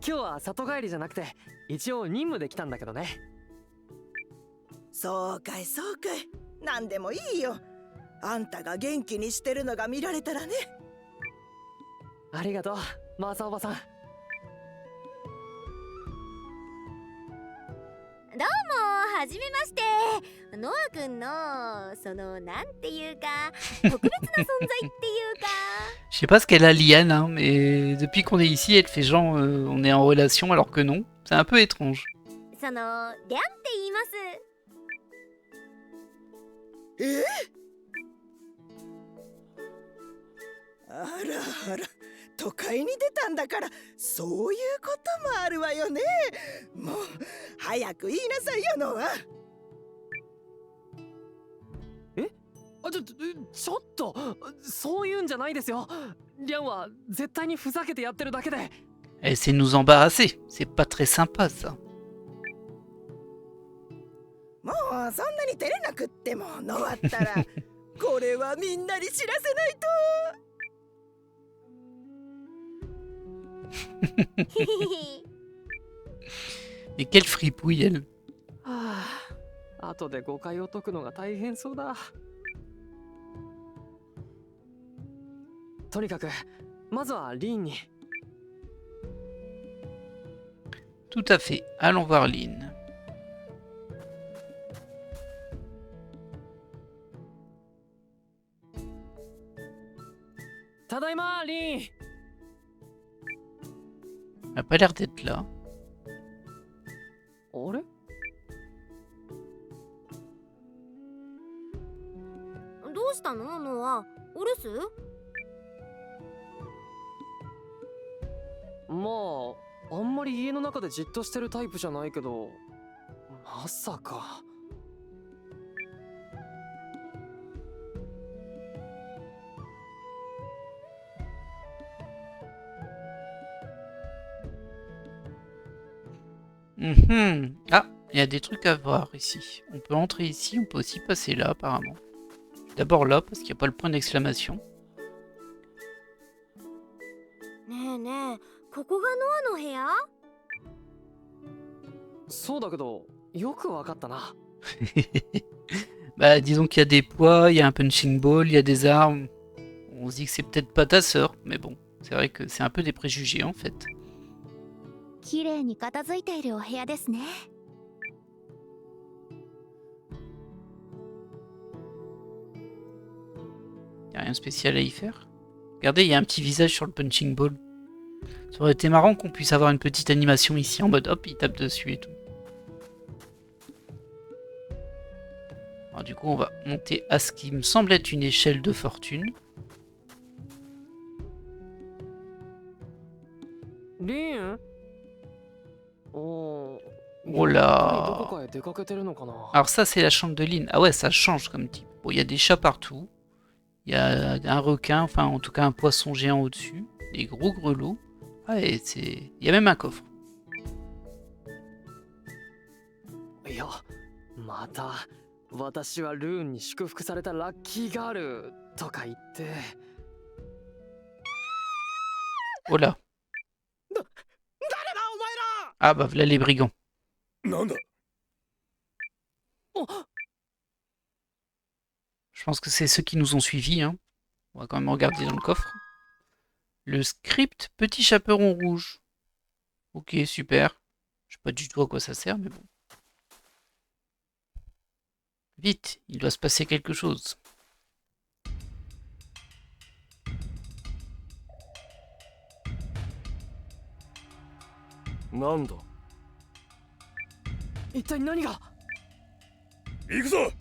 今日は里帰りじゃなくて一応任務で来たんだけどね。そうかいそうかい。なんでもいいよ。あんたが元気にしてるのが見られたらね。ありがとう、マーサおばさん。はじめまして。ノア君のそのなんていうか特別な存在っていうか。Je sais pas ce qu'elle a Liane, hein, mais depuis qu'on est ici, elle fait genre on est en relation alors que non. C'est un peu étrange. そのリャンって言います。あらあら、都会に出たんだからそういうこともあるわよね。もう早く言いなさいよノア。あ、ちょっとそういうんじゃないですよ。リャンは絶対にふざけてやってるだけで。Elle essaie de nous embarrasser. C'est pas très sympa ça. もうそんなに照れなくってもノアったらこれはみんなに知らせないと。Mais quelle fripouille elle. はあ、後で誤解を解くのが大変そうだ。とにかくまずはリーンに。Tout à fait. Allons voir Lynn. ただいまリーン。Elle a pas l'air d'être là. あれ？どうしたのノア？お留守？まあ、あんまり家の中でじっとしてるタイプじゃないけど、まさか。Ah, il y a des trucs à voir ici. On peut entrer ici, on peut aussi passer là apparemment. D'abord là, parce qu'il n'y a pas le point d'exclamation. ねえねえ、ここがノアの部屋？そうだけど、よくわかったな。Bah, disons qu'il y a des poids, il y a un punching ball, il y a des armes. On se dit que c'est peut-être pas ta sœur, mais bon, c'est vrai que c'est un peu des préjugés en fait. 綺麗に片付いているお部屋ですね。Y a rien de spécial à y faire. Regardez, il y a un petit visage sur le punching ball. Ça aurait été marrant qu'on puisse avoir une petite animation ici en mode hop, il tape dessus et tout. Alors du coup, on va monter à ce qui me semble être une échelle de fortune. リーン？おー。 Oh やっ là. ぱりどこかへ出かけてるのかな。 Alors ça, c'est la chambre de Lynn. Ah ouais, ça change comme type. Bon, il y a des chats partout. Il y a un requin, enfin en tout cas un poisson géant au-dessus. Des gros grelots. Ah, et c'est... Il y a même un coffre. いや、また私はルーンに祝福されたラッキーガールとか言って。 Oh là. 誰だお前ら。 Ah bah voilà les brigands. なんだ？ Je pense que c'est ceux qui nous ont suivis. Hein. On va quand même regarder dans le coffre. Le script Petit Chaperon Rouge. Ok, super. Je sais pas du tout à quoi ça sert, mais bon. Vite, il doit se passer quelque chose. なんだ？一体何が？行くぞ！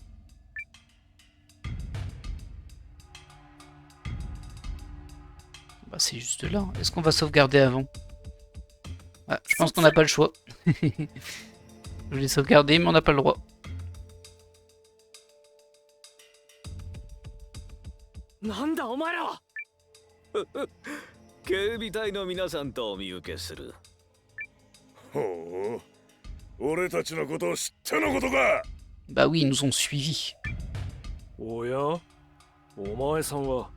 Bah, c'est juste là. Est-ce qu'on va sauvegarder avant? Ah, je pense qu'on n'a pas le choix. Je l'ai sauvegardé, mais on n'a pas le droit. なんだお前らは。警備隊の皆さんとお見受けする。ほう、俺たちのことを知ってのことか。 Bah oui, ils nous ont suivis. おや、お前さんは。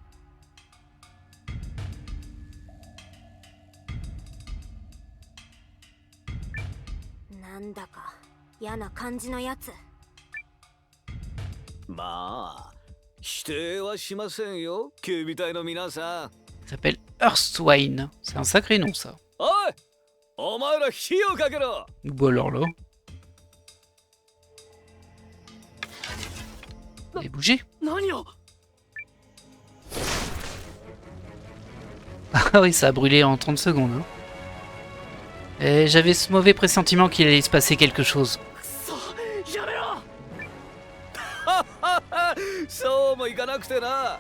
なんだか嫌な感じのやつ。まあ、否定はしませんよ、警備隊の皆さん。Il s'appelle Earthswine. C'est un sacré nom, ça. おい、お前ら火をかけろ。 Ou alors là. Et bougez. 何を Ah oui, ça a brûlé en 30 secondes. Hein. Et j'avais ce mauvais pressentiment qu'il allait se passer quelque chose. くそやめろ そうもいかなくてな。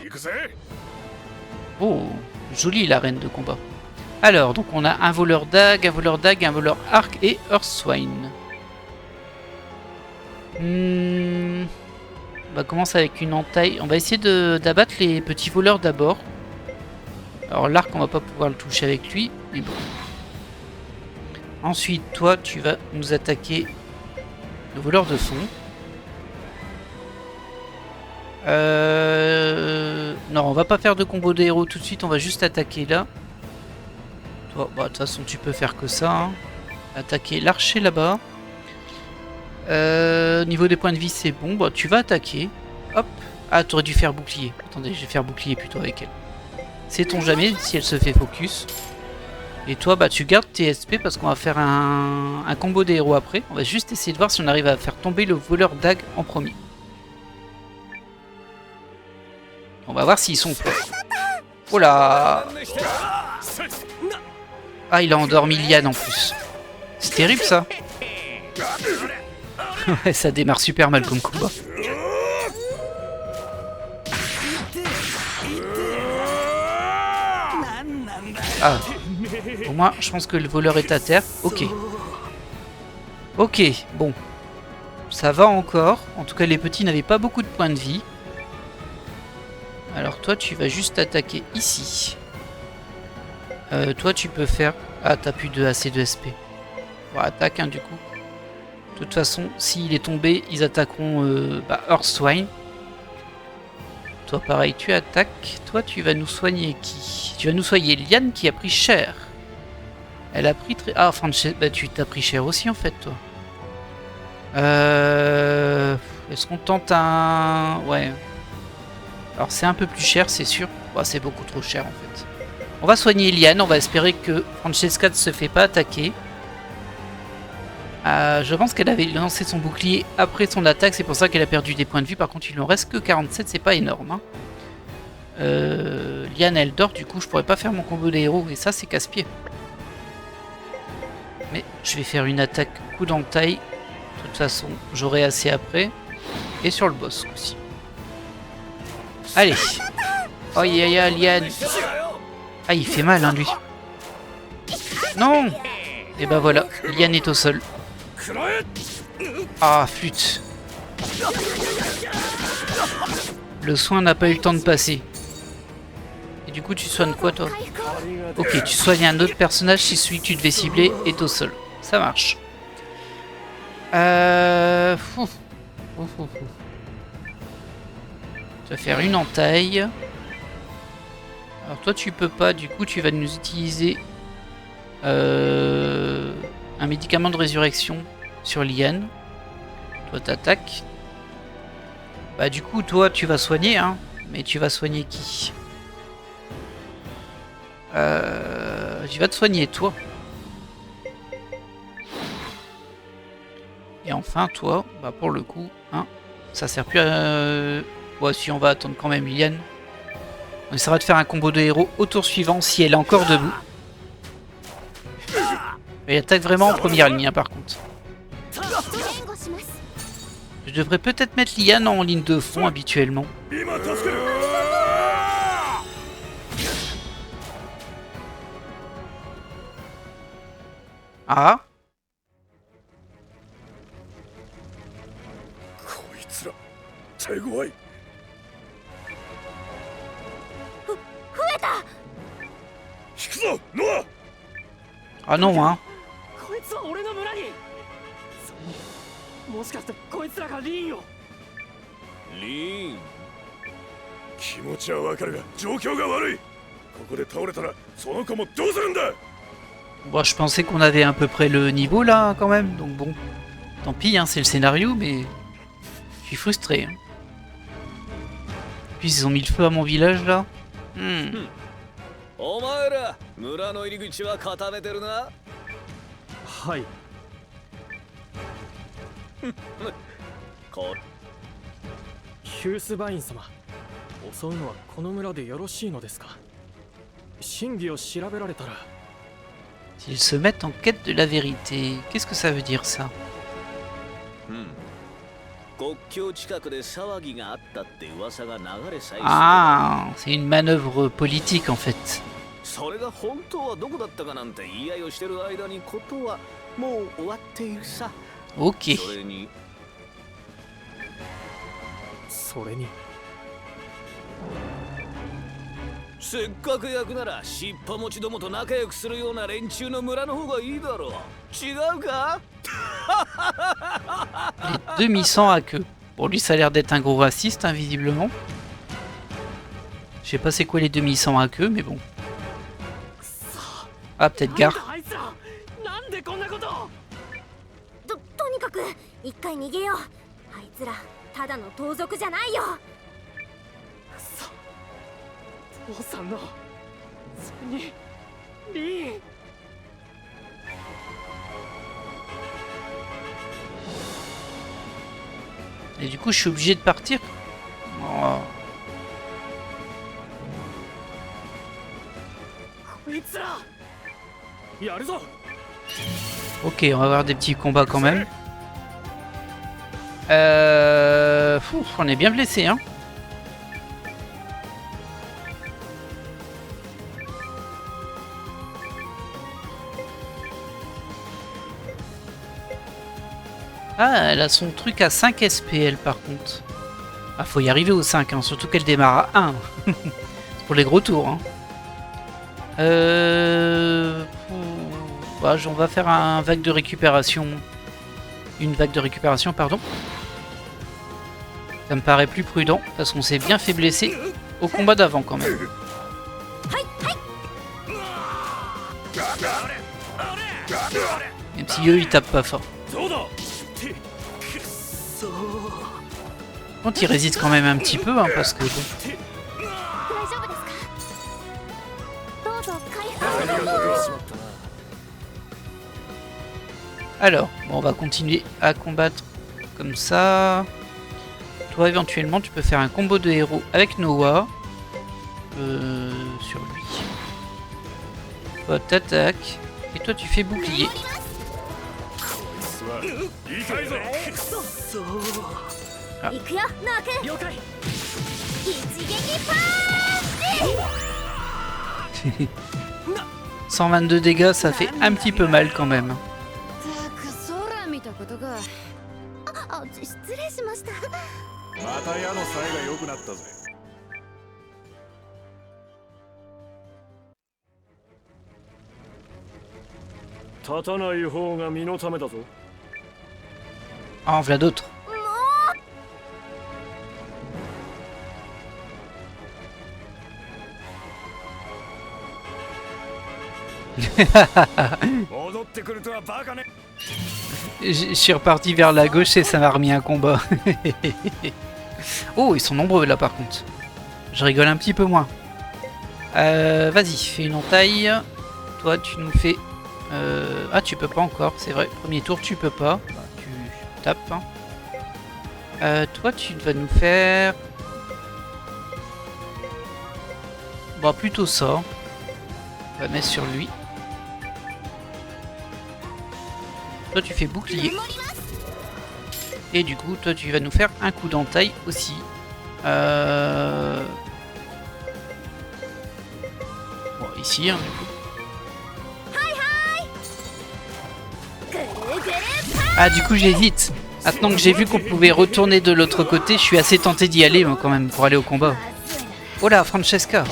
行くぜ。 Oh, jolie l'arène de combat. Alors, donc on a un voleur dague, un voleur dague, un voleur arc et Earthswine. On va commencer avec une entaille. On va essayer d'abattre les petits voleurs d'abord. Alors l'arc, on va pas pouvoir le toucher avec lui, mais bon. Ensuite, toi, tu vas nous attaquer le voleur de son. Non, on va pas faire de combo de héros tout de suite, on va juste attaquer là. Toi, bah de toute façon, tu peux faire que ça. Hein. Attaquer l'archer là-bas. Niveau des points de vie, c'est bon. Bah, tu vas attaquer. Hop. Ah, t'aurais dû faire bouclier. Attendez, je vais faire bouclier plutôt avec elle. Sait-on jamais si elle se fait focus. Et toi, bah, tu gardes tes SP parce qu'on va faire un combo des héros après. On va juste essayer de voir si on arrive à faire tomber le voleur dague en premier. On va voir s'ils sont forts. Oh là! Ah, il a endormi Liane en plus. C'est terrible ça. Ouais, ça démarre super mal comme combat. Ah. Au moins, je pense que le voleur est à terre. Ok. Ok, bon. Ça va encore. En tout cas, les petits n'avaient pas beaucoup de points de vie. Alors toi, tu vas juste attaquer ici. Toi, tu peux faire... Ah, t'as plus de assez de SP. Bon, attaque, hein, du coup. De toute façon, s'il est tombé, ils attaqueront Earthswine. Toi, pareil, tu attaques. Toi, tu vas nous soigner qui? Tu vas nous soigner Liane qui a pris cher. Elle a pris très... Ah, enfin, bah, tu t'as pris cher aussi, en fait, toi. Est-ce qu'on tente un... Ouais. Alors, c'est un peu plus cher, c'est sûr. Bah, c'est beaucoup trop cher, en fait. On va soigner Liane. On va espérer que Francesca ne se fait pas attaquer. Je pense qu'elle avait lancé son bouclier après son attaque, c'est pour ça qu'elle a perdu des points de vue. Par contre, il lui en reste que 47, c'est pas énorme. Hein. Liane, elle dort, du coup, je pourrais pas faire mon combo des héros, et ça, c'est casse-pied. Mais je vais faire une attaque coup d'entaille. De toute façon, j'aurai assez après. Et sur le boss aussi. Allez. Oh, ya, Liane. Ah, il fait mal, hein, lui. Non. Et bah voilà, Liane est au sol. Ah, flûte. Le soin n'a pas eu le temps de passer. Et du coup, tu soignes quoi, toi? Ok, tu soignes un autre personnage si celui que tu devais cibler est au sol. Ça marche. Tu vas faire une entaille. Alors toi, tu peux pas. Du coup, tu vas nous utiliser un médicament de résurrection sur Liane. Toi, t'attaques. Bah du coup, toi, tu vas soigner, hein. Mais tu vas soigner qui? Tu vas te soigner, toi. Et enfin, toi, bah pour le coup, hein, ça sert plus à... Bon, si on va attendre quand même Liane. On essaiera de faire un combo de héros au tour suivant si elle est encore debout. Elle attaque vraiment en première ligne, hein, par contre. Je devrais peut-être mettre Liane en ligne de fond habituellement. Ah. Ah non, hein. こいつは俺の村にもしかしてこいつらがリーンをリーン気持ちはわかるが状況が悪い。ここで倒れたらその子もどうするんだ。 Bon, je pensais qu'on avait à peu près le niveau là quand même, donc bon. Tant pis, hein, c'est le scénario, mais je suis frustré. Hein. Puis ils ont mis le feu à mon village là. お前ら村の入り口は固めてるな。はいこヒュースバイン様、襲うのはこの村でよろしいのですか？真偽を調べられたら。 S'ils se mettent en quête de la vérité, qu'est-ce que ça veut dire ça? 国境近くで騒ぎがあったって噂が流れさえすれば Ah, c'est une manœuvre politique en fait. それが本当はどこだったかなんて言い合いをしてる間にことはもう終わっているさ。 Ok. それにそれにせっかく役ならしっぱ持ちどもと仲良くするような連中の村の方がいいだろう。違うか？ Les demi-sangs à queue. Bon, lui, ça a l'air d'être un gros raciste, hein, visiblement. Je sais pas c'est quoi les demi-sangs à queue, mais bon. Ah, peut-être なん Gar. だあいつら、なんでこんなこと。とにかく一回逃げよう。あいつらただの盗賊じゃないよ。父さんの、それにリーン。 Et du coup, je suis obligé de partir. Oh. こいつらやるぞ。 Ok, on va avoir des petits combats quand même. On est bien blessé, hein. Ah, elle a son truc à 5 SPL par contre. Ah, faut y arriver au 5, hein, surtout qu'elle démarre à 1. C'est pour les gros tours. Hein. Bah, on va faire un vague de récupération. Une vague de récupération, pardon. Ça me paraît plus prudent parce qu'on s'est bien fait blesser au combat d'avant quand même. Même si eux ils tapent pas fort. Bon, ils résistent quand même un petit peu hein, parce que bon. 大丈夫ですか？どうぞ回復。 Alors, bon, on va continuer à combattre comme ça. Toi, éventuellement, tu peux faire un combo de héros avec Noah. Sur lui. Toi, t'attaques. Et toi, tu fais bouclier. 行くよ、ノア君。了解。一撃パーンチ。 122 dégâts, ça fait un petit peu mal quand même. あ、失礼しました。また矢のさえが良くなったぜ。立たない方が身のためだぞ。 Ah, en voilà d'autres. 戻ってくるとはバカね。 Je suis reparti vers la gauche et ça m'a remis un combat. Oh, ils sont nombreux là par contre. Je rigole un petit peu moins. Vas-y, fais une entaille. Toi, tu nous fais... Ah, tu peux pas encore, c'est vrai. Premier tour, tu peux pas. Bah, tu tapes. Hein. Toi, tu vas nous faire... Bon, plutôt ça. On va mettre sur lui. Toi tu fais bouclier. Et du coup toi tu vas nous faire un coup d'entaille aussi. Bon ici hein, du coup. Ah du coup j'hésite. Maintenant que j'ai vu qu'on pouvait retourner de l'autre côté, je suis assez tenté d'y aller moi, quand même pour aller au combat. Oh là Francesca.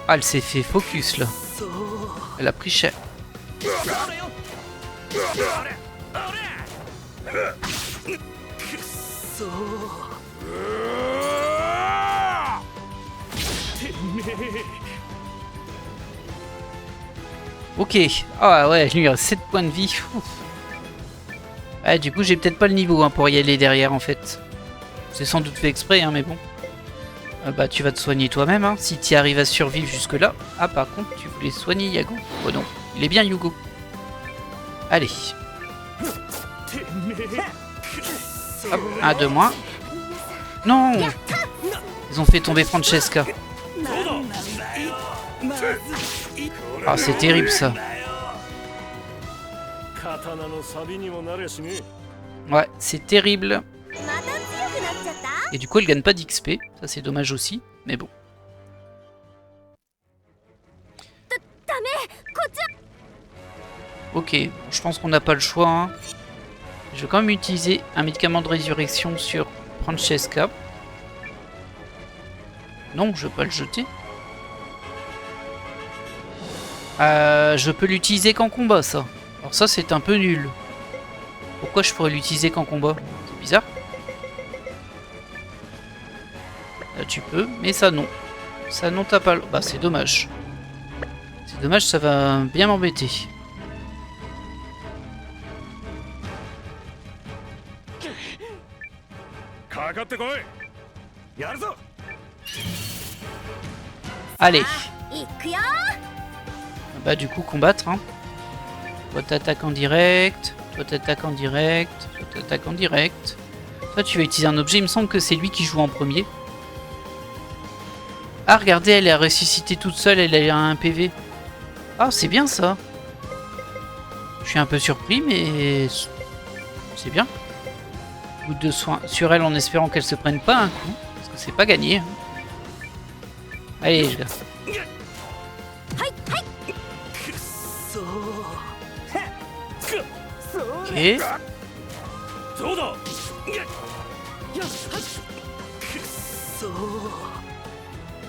Ah elle s'est fait focus là. Elle a pris cher. Ok. Ah ouais, lui il a 7 points de vie. Ouf. Ah, du coup j'ai peut-être pas le niveau hein, pour y aller derrière en fait. C'est sans doute fait exprès hein, mais bon. Bah tu vas te soigner toi-même hein, si tu arrives à survivre jusque là. Ah par contre tu voulais soigner Yago. Oh non, il est bien Yugo. Allez. Hop, un de moins. Non! Ils ont fait tomber Francesca. Ah, c'est terrible ça. Ouais, c'est terrible. また強くなっちゃった Et du coup, elle gagne pas d'XP. Ça, c'est dommage aussi. Mais bon. ダメこっちは Ok, je pense qu'on n'a pas le choix. Hein. Je vais quand même utiliser un médicament de résurrection sur Francesca. Non, je vais pas le jeter. Je peux l'utiliser qu'en combat, ça. Alors ça, c'est un peu nul. Pourquoi je pourrais l'utiliser qu'en combat? C'est bizarre. Là, tu peux, mais ça, non. Ça, non, t'as pas le... Bah, c'est dommage. C'est dommage, ça va bien m'embêter. Allez. 行くよ Bah du coup combattre hein. Toi t'attaques en direct, toi t'attaques en direct, toi t'attaques en direct. Toi tu vas utiliser un objet, il me semble que c'est lui qui joue en premier. Ah regardez, elle est ressuscitée toute seule, elle a un PV. Ah c'est bien ça. Je suis un peu surpris mais c'est bien. Goutte de soin sur elle en espérant qu'elle se prenne pas un coup. Parce que c'est pas gagné. Hein. Allez je gars. Ok.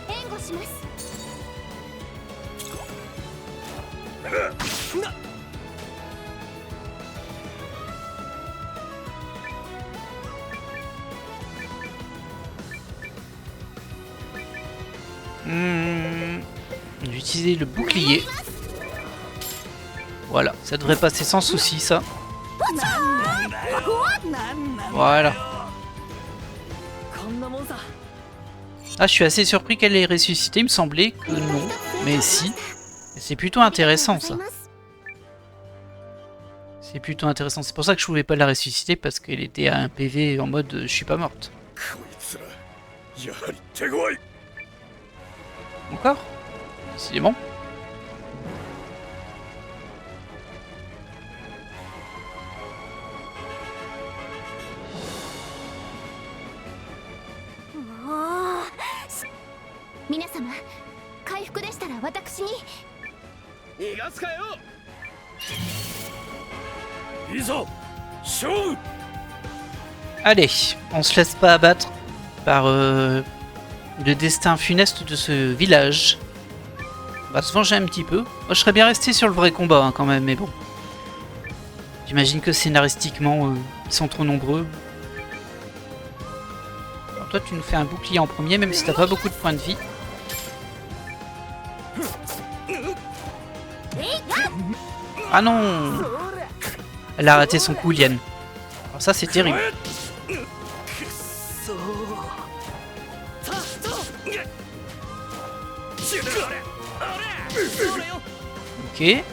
援護します Je vais utiliser le bouclier. Voilà, ça devrait passer sans souci ça. Voilà. Ah, je suis assez surpris qu'elle ait ressuscité, il me semblait que non. Mais si. C'est plutôt intéressant ça. C'est plutôt intéressant. C'est pour ça que je pouvais pas la ressusciter parce qu'elle était à un PV en mode je suis pas morte. Encore? C'est bon. Allez, on se laisse pas abattre par le destin funeste de ce village. On va se venger un petit peu. Moi, je serais bien resté sur le vrai combat hein, quand même, mais bon. J'imagine que scénaristiquement, ils sont trop nombreux. Alors toi, tu nous fais un bouclier en premier, même si t'as pas beaucoup de points de vie. Ah non! Elle a raté son coup, Liane. Alors ça, c'est terrible. Ok.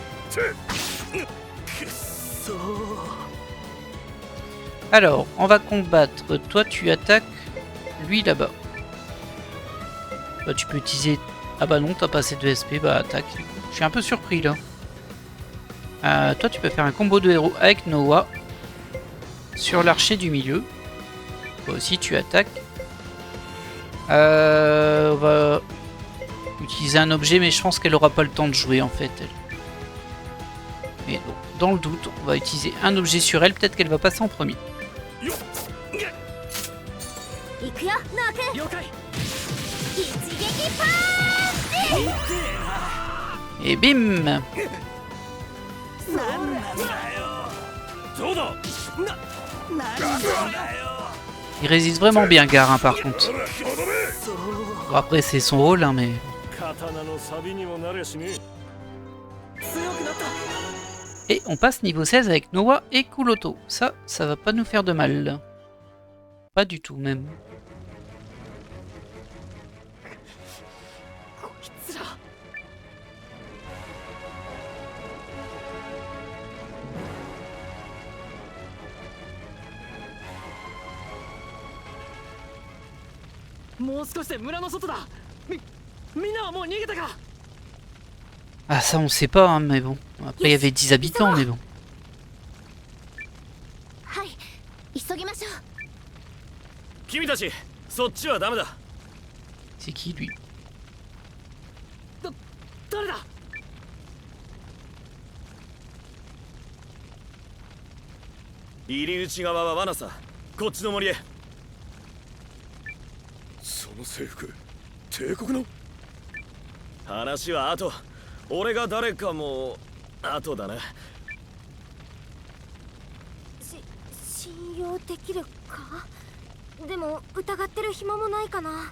Alors, on va combattre. Toi, tu attaques lui là-bas. Bah, tu peux utiliser... Ah bah non, t'as pas assez de SP, bah attaque. Je suis un peu surpris là. Toi, tu peux faire un combo de héros avec Noah sur l'archer du milieu. Toi aussi, tu attaques. On va utiliser un objet, mais je pense qu'elle aura pas le temps de jouer en fait. Mais donc, dans le doute, on va utiliser un objet sur elle. Peut-être qu'elle va passer en premier. Et bim! Il résiste vraiment bien, Garin, par contre. Bon, après, c'est son rôle, hein, mais... Et on passe niveau 16 avec Noah et Kuloto. Ça va pas nous faire de mal. Pas du tout, même. もう少しで村の外だ。みんなはもう逃げたか。 Ah, ça, on sait pas, hein, mais bon. Après, il y avait 10 habitants, mais bon. はい急ぎましょう。君たちそっちはダメだ。 C'est qui, lui? 誰だ。入り口側は罠さ。こっちの森へ。その制服帝国の。話は後。俺が誰かも後だな。信用できるか。でも疑ってる暇もないかな。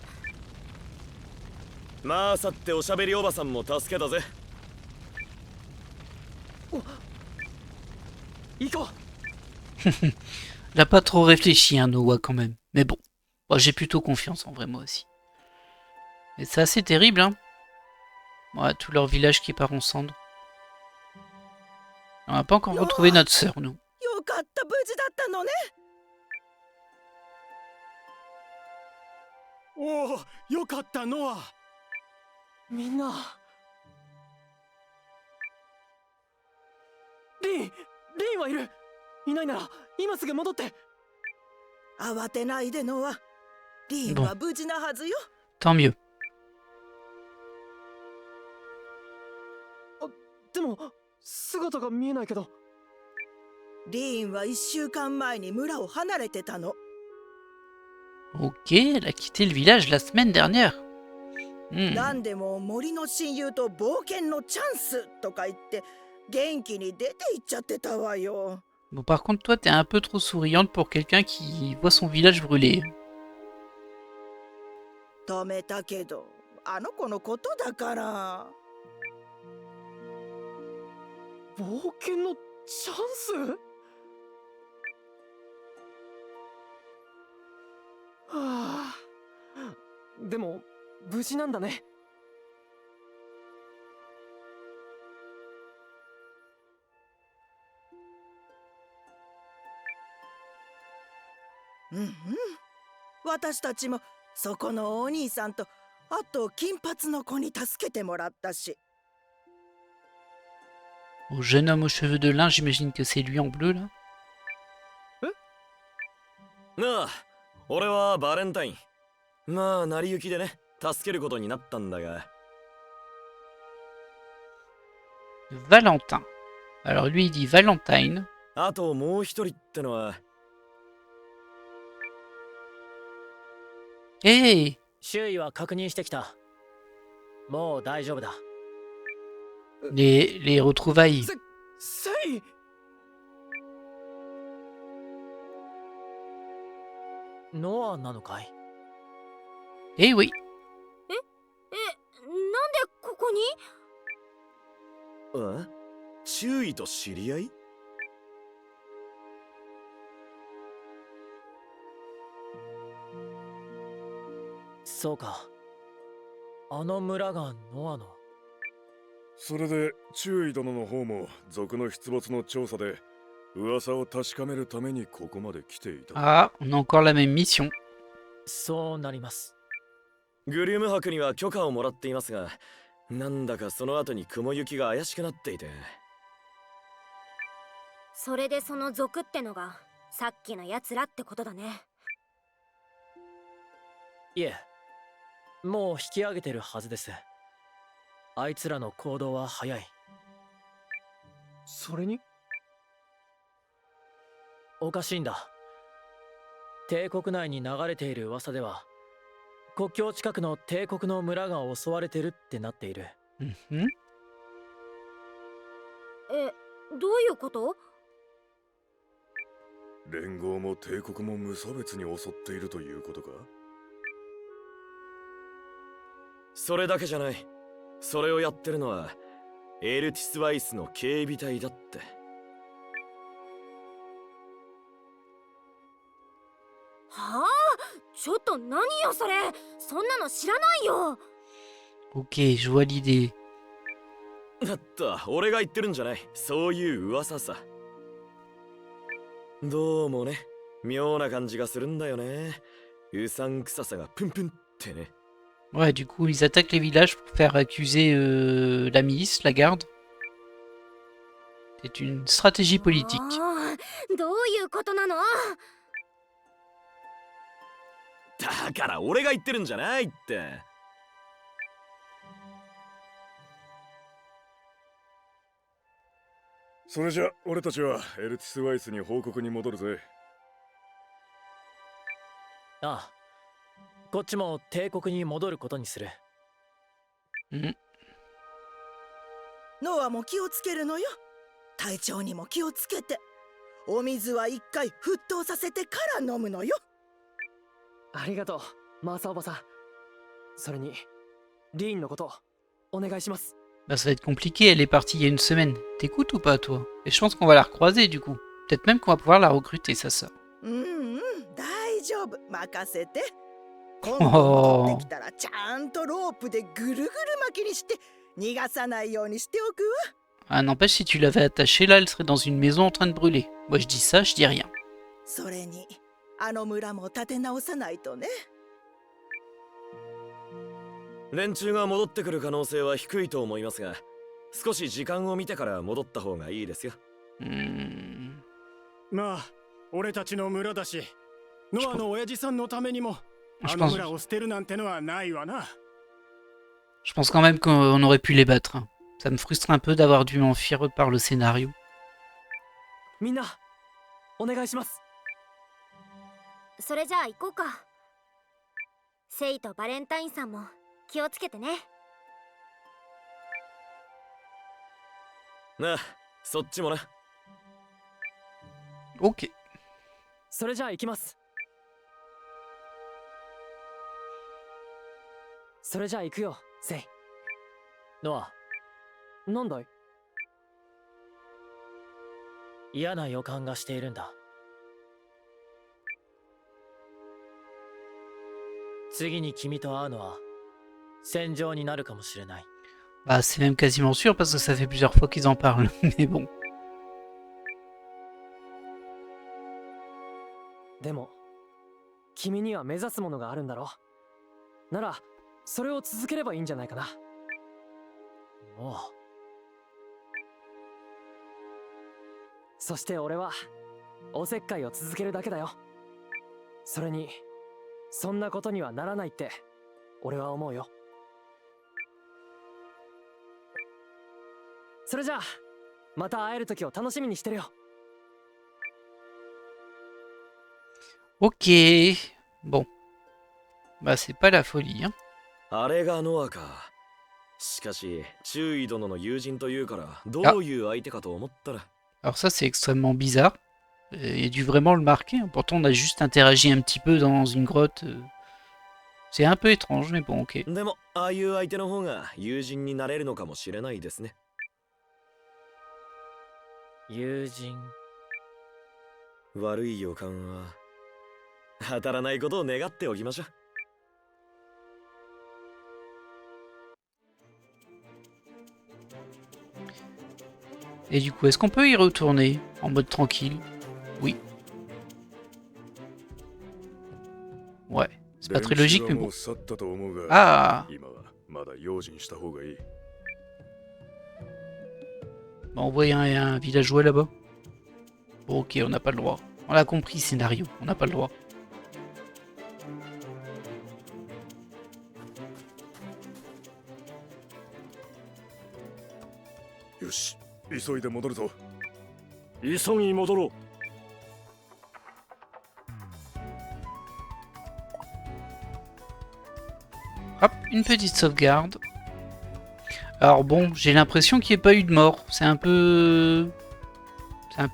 まあさっておしゃべりおばさんも助けたぜ。行こう。Il a pas trop réfléchi, hein, Noah, quand même. Mais bon, moi, j'ai plutôt confiance en vrai, moi aussi. Mais c'est assez terrible, hein. Ouais, tout leur village qui part en cendres. On n'a pas encore retrouvé notre sœur, nous. よかった無事だったのね。おお、よかったノア。みんな。リンはいる。いないなら今すぐ戻って。慌てないでのは。リンは無事なはずよ。Tant mieux. でも姿が見えないけど。リンは1週間前に村を離れてたの。Ok, elle a quitté le village la semaine dernière. 何でも森の親友と冒険のチャンスとか言って元気に出て行っちゃってたわよ。 Bon, par contre, toi, t'es un peu trop souriante pour quelqu'un qui voit son village brûler. 止めたけどあの子のことだから。冒険のチャンス。はあ、でも無事なんだね。うんうん、私たちもそこのお兄さんとあと金髪の子に助けてもらったし。 Au jeune homme aux cheveux de lin, j'imagine que c'est lui en bleu, là. なあ、俺はバレンタイン。まあ成り行きでね、助けることになったんだが。Valentin. Alors lui, il dit Valentine. あともう一人ってのは。 Hey! 周囲は確認してきた。もう大丈夫だ。Les retrouvailles. セイ。ノアなのかい。 Eh oui. なんでここに。注意と知り合い。そうか。あの村がノアの。それで注意殿の方も族の出没の調査で噂を確かめるためにここまで来ていた。 Ah, on a encore la même mission. そうなります。グリュム博には許可をもらっていますが、なんだかその後に雲行きが怪しくなっていて。それでその族ってのがさっきのやつらってことだね。いえ、もう引き上げてるはずです。あいつらの行動は早い。それにおかしいんだ。帝国内に流れている噂では、国境近くの帝国の村が襲われてるってなっている。Mhm. どういうこと？連合も帝国も無差別に襲っているということか。それだけじゃない。それをやってるのはエルティス・ワイスの警備隊だって。はあ、ちょっと何よそれ。そんなの知らないよ。 Ok, je vois l'idée. だった俺が言ってるんじゃない。そういう噂さ。どうもね、妙な感じがするんだよね。うさんくささがプンプンっってね。 Ouais, du coup, ils attaquent les villages pour faire accuser la milice, la garde. C'est une stratégie politique. どういうことなの？だから俺が言ってるんじゃないって。それじゃ俺たちはエルティスワイスに報告に戻るぜ。ああ、こっちも帝国に戻ることにする。ノアも気をつけるのよ。体調にも気をつけて。お水は一回沸騰させてから飲むのよ。ありがとう、マーサおばさん。それに、リーンのこと、お願いします。Bah, ça va être compliqué, elle est partie il y a une semaine. T'écoutes ou pas, toi? Et je pense qu'on va la recroiser, du coup. Peut-être même qu'on va pouvoir la recruter, sa sœur. 大丈夫、任せて。今度戻ってきたらちゃんとロープでぐるぐる巻きにして逃がさないようにしておくわ。 Ah, n'empêche, si tu l'avais attachée là, elle serait dans une maison en train de brûler. Moi, je dis ça, je dis rien. それにあの村も立て直さないとね。連中が戻ってくる可能性は低いと思いますが、少し時間を見てから戻った方がいいですよ。まあ、俺たちの村だし、ノアの親父さんのためにもあの村を捨てるなんてのはないわな。 Je pense quand même qu'on aurait pu les battre. Hein. Ça me frustre un peu d'avoir dû m'enfuir par le scénario. みんな、お願いします。それじゃあ行こうか。セイとバレンタインさんも気をつけてね。なあ、そっちもな。Ok. それじゃあ行きます。それじゃあ行くよ、セイ。ノア、なんだい？嫌な予感がしているんだ。次に君と会うのは戦場になるかもしれない。 Bah, c'est même quasiment sûr parce que ça fait plusieurs fois qu'ils en parlent. Mais bon. でも、君には目指すものがあるんだろ。なら、それを続ければいいんじゃないかな。おう。そして俺は、おせっかいを続けるだけだよ。それに、そんなことにはならないって、俺は思うよ。それじゃあ、また会える時を楽しみにしてるよ。 Ok. Bon. Bah, c'est pas la folie, hein. あれがノアか。しかし、注意殿の友人というから、どういう相手かと思ったら。Alors ça, c'est extrêmement bizarre. Il a dû vraiment le marquer. Pourtant, on a juste interagi un petit peu dans une grotte. C'est un peu étrange, mais bon, ok. でも、ああいう相手の方が友人になれるのかもしれないですね。友人。悪い予感は当たらないことを願っておきましょう。 Et du coup, est-ce qu'on peut y retourner en mode tranquille? Oui. Ouais, c'est pas très logique, mais bon. Ah! Bah, on voit un villageois là-bas. Bon, ok, on n'a pas le droit. On l'a compris, scénario, on n'a pas le droit. Yoshi, 急いで戻るぞ。急ぎ戻ろう。 Hop, une petite sauvegarde. Alors bon, j'ai l'impression qu'il n'y ait pas eu de mort. C'est un peu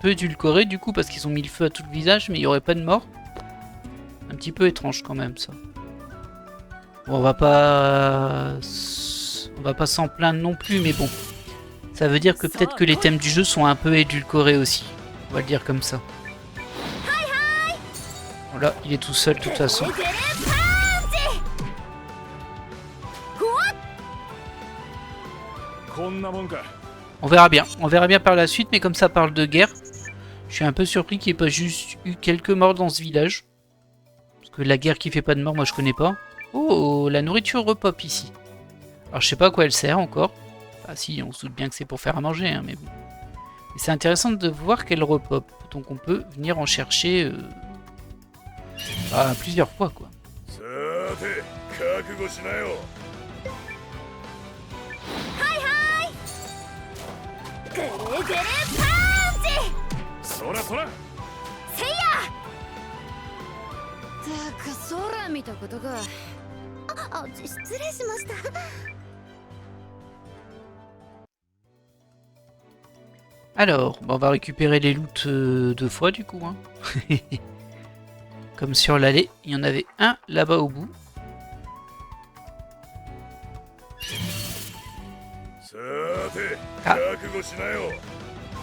édulcoré du coup parce qu'ils ont mis le feu à tout le visage, mais il n'y aurait pas de mort. Un petit peu étrange quand même ça. Bon, on va pas s'en plaindre non plus, mais bon. Ça veut dire que peut-être que les thèmes du jeu sont un peu édulcorés aussi. On va le dire comme ça. Voilà, il est tout seul de toute façon. On verra bien par la suite, mais comme ça parle de guerre, je suis un peu surpris qu'il n'y ait pas juste eu quelques morts dans ce village. Parce que la guerre qui fait pas de morts, moi je connais pas. Oh, la nourriture repop ici. Alors je sais pas à quoi elle sert encore. Ah si, on se doute bien que c'est pour faire à manger, hein, mais bon. Et c'est intéressant de voir qu'elle repop. Donc on peut venir en chercher plusieurs fois, quoi. さて覚悟しなよ。ぐるぐるパンチそらそら。せいやたく空見たことが失礼しました Alors, on va récupérer les loots 2 fois du coup. Hein. Comme sur l'allée, il y en avait un là-bas au bout. さて Ah. 覚悟しなよ。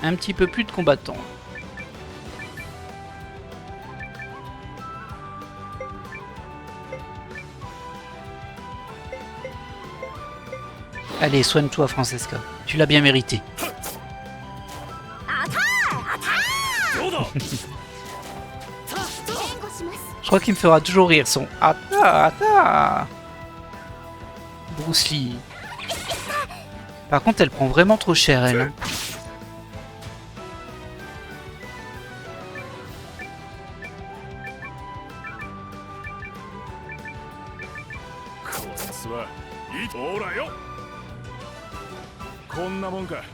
Un petit peu plus de combattants. Allez, soigne-toi, Francesca. Tu l'as bien mérité. どうだ。 Je crois qu'il me fera toujours rire son Ata Ata. Bruce Lee. Par contre, elle prend vraiment trop cher, elle. Hein. こいつはいいほらよ。こんなもんか。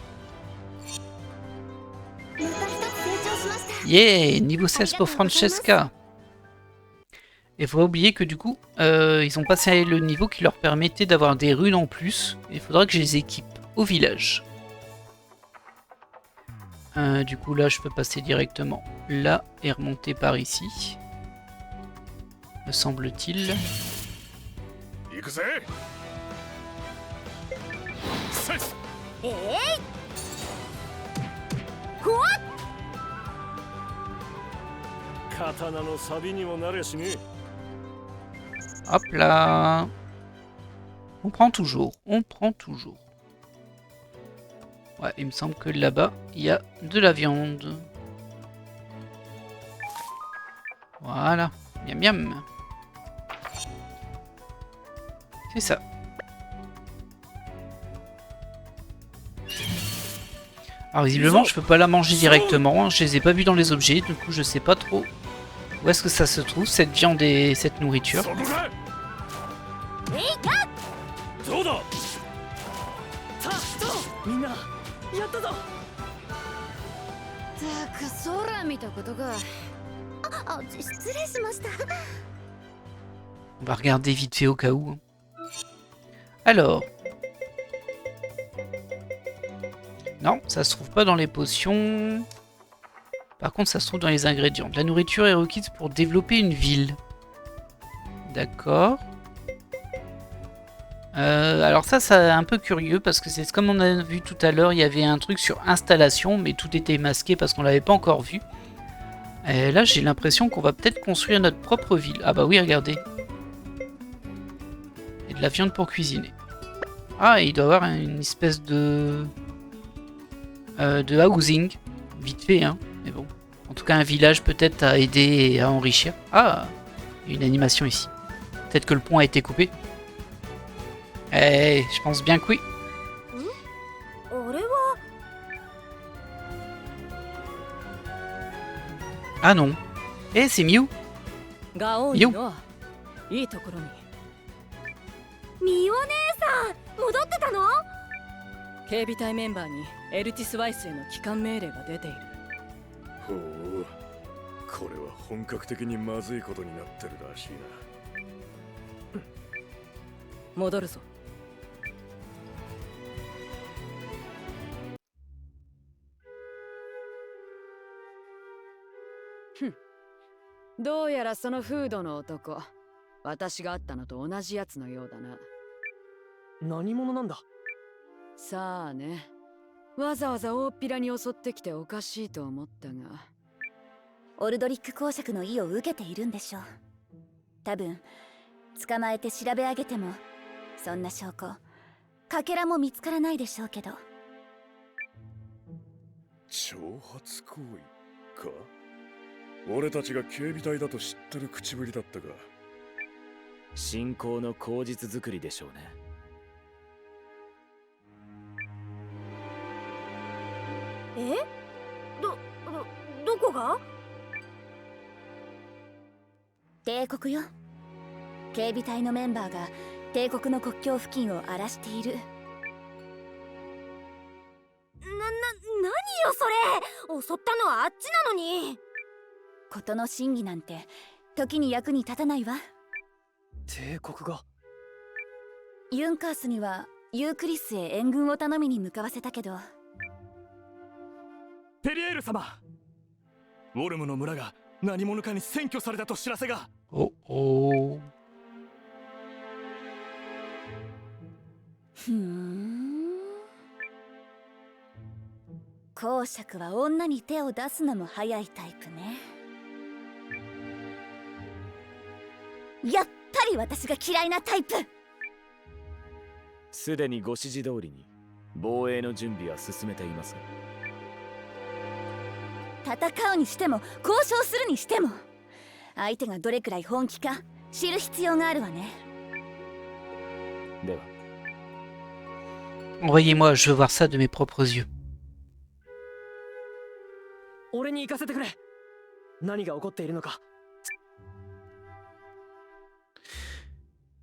Yeah, niveau 16 pour Francesca. Et faut pas oublier que du coup, ils ont passé le niveau qui leur permettait d'avoir des runes en plus. Il faudra que je les équipe au village. Du coup là, je peux passer directement là et remonter par ici. Me semble-t-il. 行くぜ。せい。刀の錆にもなれしね。 Hop là. On prend toujours, on prend toujours. Ouais, il me semble que là-bas, il y a de la viande. Voilà, miam miam. C'est ça. Alors visiblement, je peux pas la manger directement, hein. Je les ai pas vus dans les objets, du coup je sais pas trop où est-ce que ça se trouve, cette viande et cette nourriture. そこか。どうだ。みんなやったぞ。たく空見たことが失礼しました On va regarder vite fait au cas où. Hein. Alors. Non, ça se trouve pas dans les potions. Par contre, ça se trouve dans les ingrédients. La nourriture est requise pour développer une ville. D'accord. Alors ça, c'est un peu curieux parce que c'est comme on a vu tout à l'heure, il y avait un truc sur installation, mais tout était masqué parce qu'on l'avait pas encore vu. Et là, j'ai l'impression qu'on va peut-être construire notre propre ville. Ah bah oui, regardez. Et de la viande pour cuisiner. Ah, et il doit y avoir une espèce de housing. Vite fait, hein. Mais bon. En tout cas, un village peut-être à aider et à enrichir. Ah, il y a une animation ici. Peut-être que le pont a été coupé. Eh, je pense bien que oui. あれは Ah non. Eh, c'est Mew. ガオンよのいいところに。ミオ姉さん戻ってたの警備隊メンバーにエルティス・ワイスへの帰還命令が出ている。ほう。これは本格的にまずいことになってるらしいな。戻るぞ。どうやらそのフードの男、私が会ったのと同じやつのようだな。何者なんだ。さあね。わざわざ大っぴらに襲ってきておかしいと思ったが。オルドリック公爵の意を受けているんでしょう。多分捕まえて調べ上げてもそんな証拠かけらも見つからないでしょうけど。挑発行為か。俺たちが警備隊だと知ってる口ぶりだったが。信仰の口実作りでしょうね。どこが？帝国よ。警備隊のメンバーが帝国の国境付近を荒らしている。何よそれ！襲ったのはあっちなのに。事の真偽なんて時に役に立たないわ。帝国が？ユンカースにはユークリスへ援軍を頼みに向かわせたけど。ペリエール様、ウォルムの村が何者かに占拠されたと知らせが。おお。公爵は女に手を出すのも早いタイプね。やっぱり私が嫌いなタイプ。すでにご指示通りに防衛の準備は進めていますが。戦うにしても交渉するにしても相手がどれくらい本気か知る必要があるわね。では。Envoyez-moi, je veux voir ça de mes propres yeux. 俺に行かせてくれ。何が起こっているのか。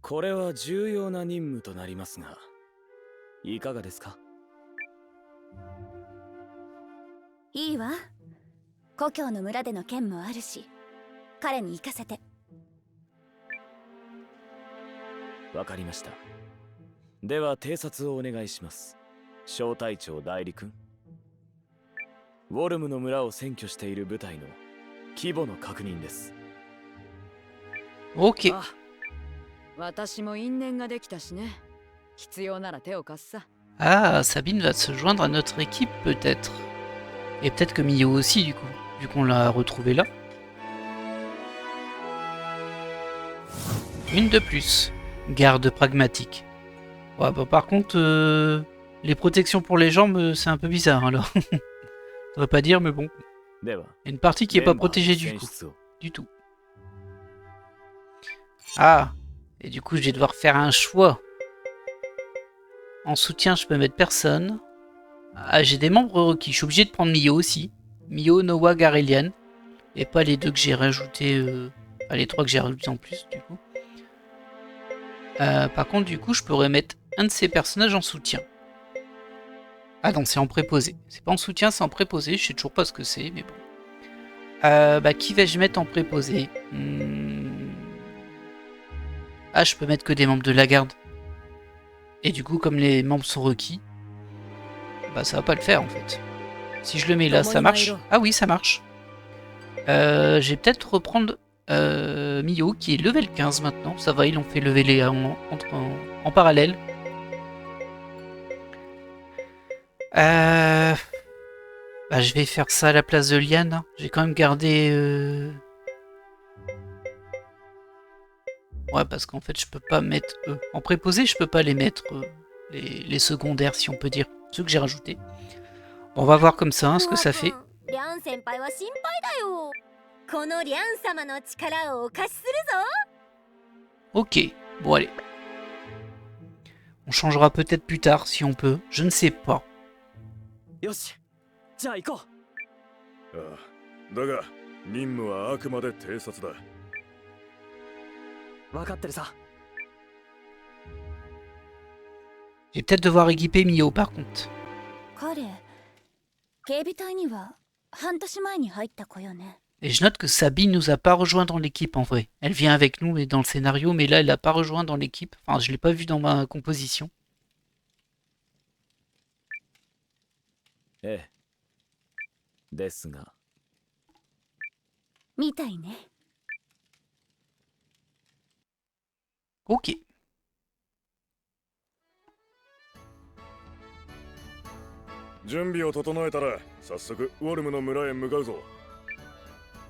これは重要な任務となりますが、いかがですか？いいわ。故郷の村での件もあるし、彼に行かせて。わかりました。では偵察をお願いします。小隊長代理君。ウォルムの村を占拠している部隊の規模の確認です。Ok. 私も因縁ができたしね。必要なら手を貸すさ。Ah, Sabine va se joindre à notre équipe peut-être. Et peut-être que Mio aussi du coup, vu qu'on l'a retrouvée là. Une de plus. Garde pragmatique. Ouais, bah, par contre, les protections pour les jambes, c'est un peu bizarre alors. Je devrais pas dire, mais bon. Il y a une partie qui est pas protégée du coup. Du tout. Ah, et du coup, je vais devoir faire un choix. En soutien, je peux mettre personne. Ah, j'ai des membres requis. Je suis obligé de prendre Mio aussi. Mio, Noah, Garelian. Et pas les deux que j'ai rajoutés. Enfin, les trois que j'ai rajoutés en plus, du coup. Par contre, du coup, je pourrais mettre un de ces personnages en soutien. Ah non, c'est en préposé. C'est pas en soutien, c'est en préposé. Je sais toujours pas ce que c'est, mais bon. Bah, qui vais-je mettre en préposé? Ah, je peux mettre que des membres de la garde. Et du coup, comme les membres sont requis, bah ça va pas le faire en fait. Si je le mets là, ça marche. Ah oui, ça marche. Je vais peut-être reprendre Mio, qui est level 15 maintenant. Ça va, ils l'ont fait leveler en parallèle. Bah, je vais faire ça à la place de Liane. J'ai quand même gardé... Ouais, parce qu'en fait, je peux pas mettre eux. En préposé, je peux pas les mettre, les secondaires, si on peut dire. Ceux que j'ai rajoutés. On va voir comme ça, hein, ce que ça fait. Ok, bon allez. On changera peut-être plus tard, si on peut. Je ne sais pas. だが任務はあくまで偵察だ。分かってるさ。Je vais peut-être devoir équiper Mio par contre. 彼、警備隊には半年前に入った子よね。 Et je note que Sabine nous a pas rejoint dans l'équipe en vrai. Elle vient avec nous mais dans le scénario, mais là elle l'a pas rejoint dans l'équipe. Enfin, je l'ai pas vu dans ma composition. ええ。ですが。みたいね。Ok. 準備を整えたら早速ウォルムの村へ向かうぞ。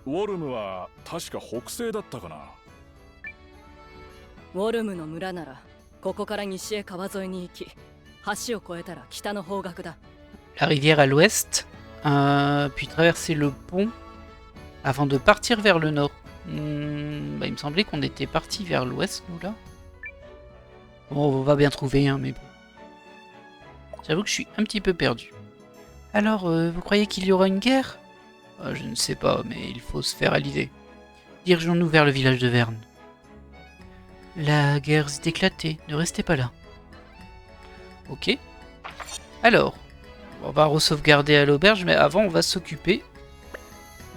ウォルムは確か北西だったかな。ウォルムの村ならここから西へ川沿いに行き、橋を越えたら北の方角だ。La rivière à l'ouest, puis traverser le pont avant de partir vers le nord. Bah, il me semblait qu'on était parti vers l'ouest, nous, là. Bon, on va bien trouver, hein, mais bon. J'avoue que je suis un petit peu perdu. Alors, vous croyez qu'il y aura une guerre? Je ne sais pas, mais il faut se faire à l'idée. Dirigeons-nous vers le village de Verne. La guerre s'est éclatée, ne restez pas là. Ok. Alors, on va re-sauvegarder à l'auberge, mais avant, on va s'occuper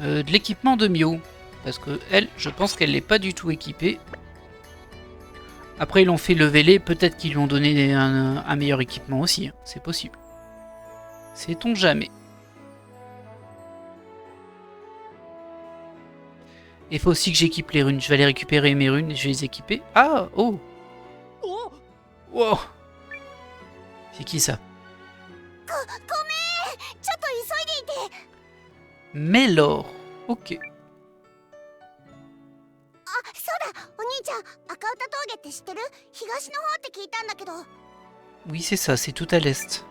de l'équipement de Mio. Parce que elle, je pense qu'elle n'est pas du tout équipée. Après, ils l'ont fait leveler, peut-être qu'ils lui ont donné un meilleur équipement aussi, hein. C'est possible. Sait-on jamais. Il faut aussi que j'équipe les runes. Je vais aller récupérer mes runes et je vais les équiper. Ah, oh. Wow. C'est qui ça? Mélor. Ok. Oui, c'est ça, c'est tout à l'est.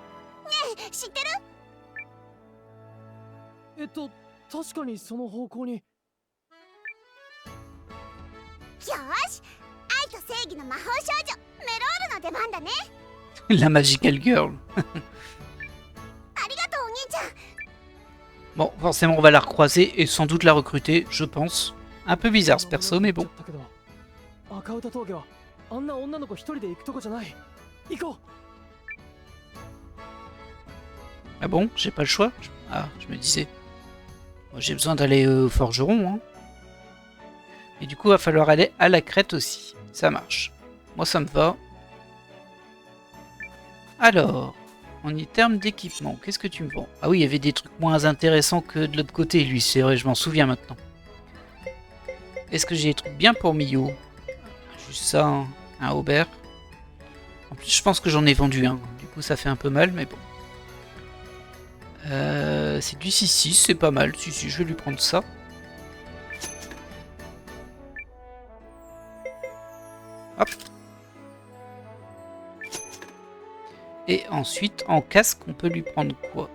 確かにその方向に。よし、愛と正義の魔法少女メロールの出番だね。 La Magical Girl. ありがとうお兄ちゃん。 Bon, forcément, on va la recroiser et sans doute la recruter, je pense. Un peu bizarre ce perso, mais bon. 赤歌峠はあんな女の子一人で行くとこじゃない。行こう。 Ah bon, j'ai pas le choix? Ah, je me disais. Moi, j'ai besoin d'aller au forgeron, hein. Et du coup, il va falloir aller à la crête aussi. Ça marche. Moi, ça me va. Alors, en termes d'équipement, qu'est-ce que tu me vends? Ah oui, il y avait des trucs moins intéressants que de l'autre côté, lui. C'est vrai, je m'en souviens maintenant. Est-ce que j'ai des trucs bien pour Mio? Juste ça, hein. Un Aubert. En plus, je pense que j'en ai vendu un. Du coup, ça fait un peu mal, mais bon. C'est du 6-6, c'est pas mal. Si, je vais lui prendre ça. Hop. Et ensuite, en casque, on peut lui prendre quoi?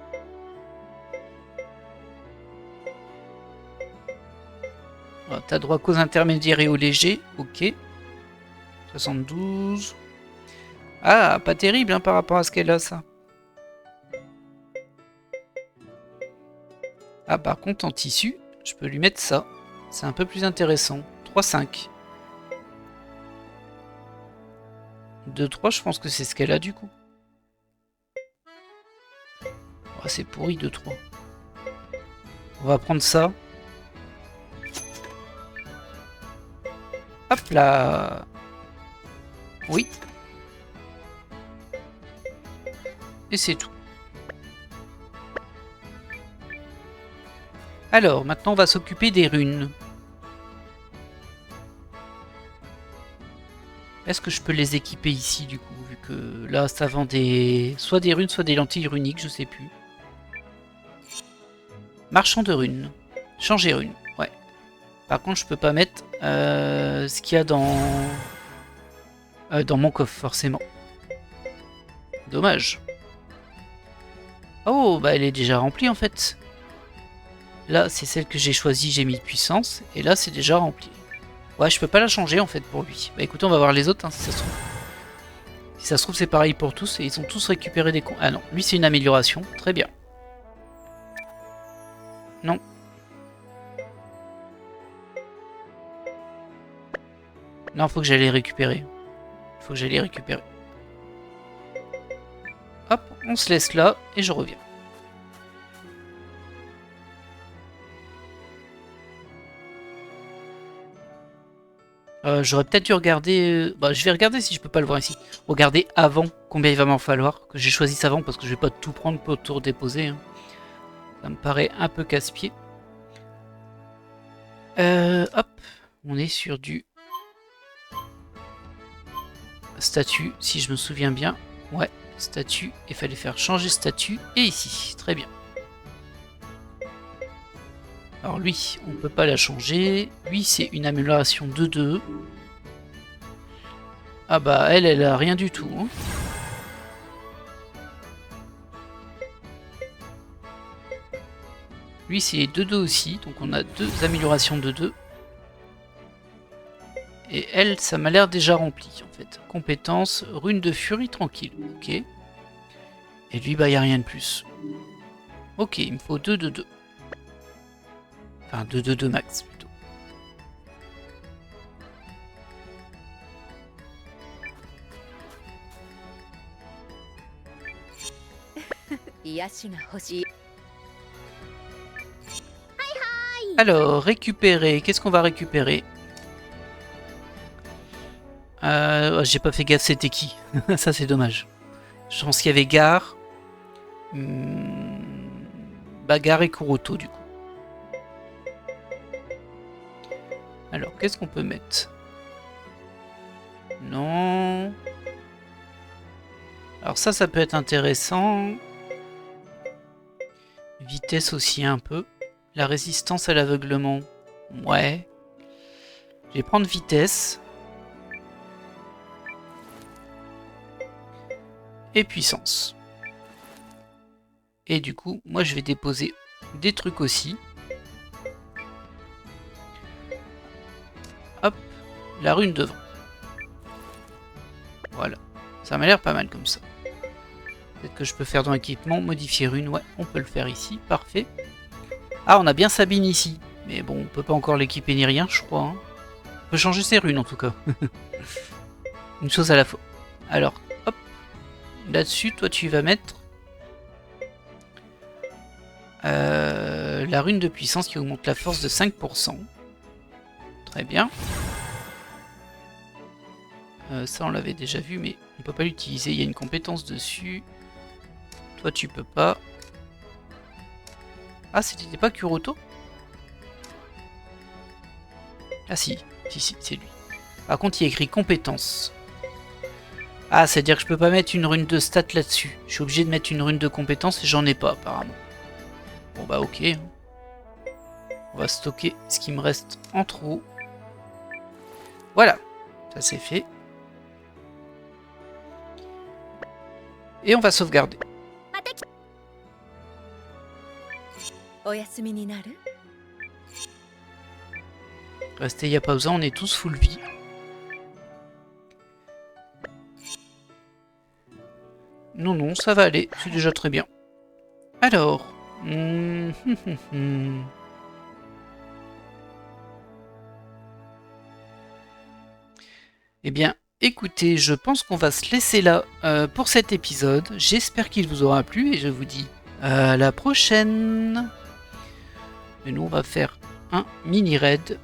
Voilà, t'as droit qu'aux intermédiaires et aux légers. Ok. 72. Ah, pas terrible hein, par rapport à ce qu'elle a, ça. Ah, par contre, en tissu, je peux lui mettre ça. C'est un peu plus intéressant. 3-5. 2-3, je pense que c'est ce qu'elle a du coup. Oh, c'est pourri 2-3. On va prendre ça. Hop là. Oui. Et c'est tout. Alors, maintenant on va s'occuper des runes. Est-ce que je peux les équiper ici du coup, vu que là ça vend des... soit des runes, soit des lentilles runiques, je sais plus. Marchand de runes. Changer rune, ouais. Par contre je peux pas mettre ce qu'il y a dans mon coffre forcément. Dommage. Oh, bah elle est déjà remplie en fait. Là, c'est celle que j'ai choisie, j'ai mis puissance. Et là, c'est déjà rempli. Ouais, je peux pas la changer en fait pour lui. Bah écoutez, on va voir les autres, hein, si ça se trouve. Si ça se trouve, c'est pareil pour tous. Et ils ont tous récupéré des... Ah non, lui c'est une amélioration. Très bien. Non. Non, faut que j'aille les récupérer. Faut que j'aille les récupérer. Hop, on se laisse là et je reviens. J'aurais peut-être dû regarder... Bah, je vais regarder si je peux pas le voir ici. Regarder avant combien il va m'en falloir. Que j'ai choisi ça avant parce que je vais pas tout prendre pour tout redéposer. Hein. Ça me paraît un peu casse-pied. Hop. On est sur du... statut, si je me souviens bien. Ouais, statut. Il fallait faire changer statut. Et ici, très bien. Alors lui, on peut pas la changer. Lui, c'est une amélioration de 2. Ah bah, elle a rien du tout. Hein. Lui, c'est 2-2 aussi. Donc on a 2 améliorations de 2. Et elle, ça m'a l'air déjà rempli en fait. Compétence, rune de furie tranquille. Ok. Et lui, bah, il n'y a rien de plus. Ok, il me faut 2 de 2. Enfin, 2 de 2 max plutôt. Alors, récupérer. Qu'est-ce qu'on va récupérer? J'ai pas fait gaffe, c'était qui? Ça, c'est dommage. Je pense qu'il y avait Gare. Bagarre et Kuroto, du coup. Alors, qu'est-ce qu'on peut mettre? Non. Alors ça peut être intéressant. Vitesse aussi un peu. La résistance à l'aveuglement. Ouais. Je vais prendre vitesse. Et puissance. Et du coup, moi je vais déposer des trucs aussi. Hop, la rune de vent. Voilà. Ça m'a l'air pas mal comme ça. Peut-être que je peux faire dans l'équipement, modifier rune. Ouais, on peut le faire ici. Parfait. Ah, on a bien Sabine ici. Mais bon, on peut pas encore l'équiper ni rien, je crois. Hein. On peut changer ses runes en tout cas. Une chose à la fois. Alors, hop. Là-dessus, toi tu vas mettre la rune de puissance qui augmente la force de 5%. Très bien. Ça on l'avait déjà vu, mais on peut pas l'utiliser. Il y a une compétence dessus. Toi tu peux pas. Ah, c'était pas Kuroto? Ah si, si, c'est lui. Par contre il y a écrit compétence. Ah, c'est-à-dire que je peux pas mettre une rune de stat là-dessus. Je suis obligé de mettre une rune de compétence et j'en ai pas apparemment. Bon bah ok. On va stocker ce qui me reste en trop. Voilà, ça c'est fait. Et on va sauvegarder. Restez, il n'y a pas besoin, on est tous full vie. Non, non, ça va aller, c'est déjà très bien. Alors... Eh bien, écoutez, je pense qu'on va se laisser là pour cet épisode. J'espère qu'il vous aura plu et je vous dis à la prochaine. Et nous, on va faire un mini raid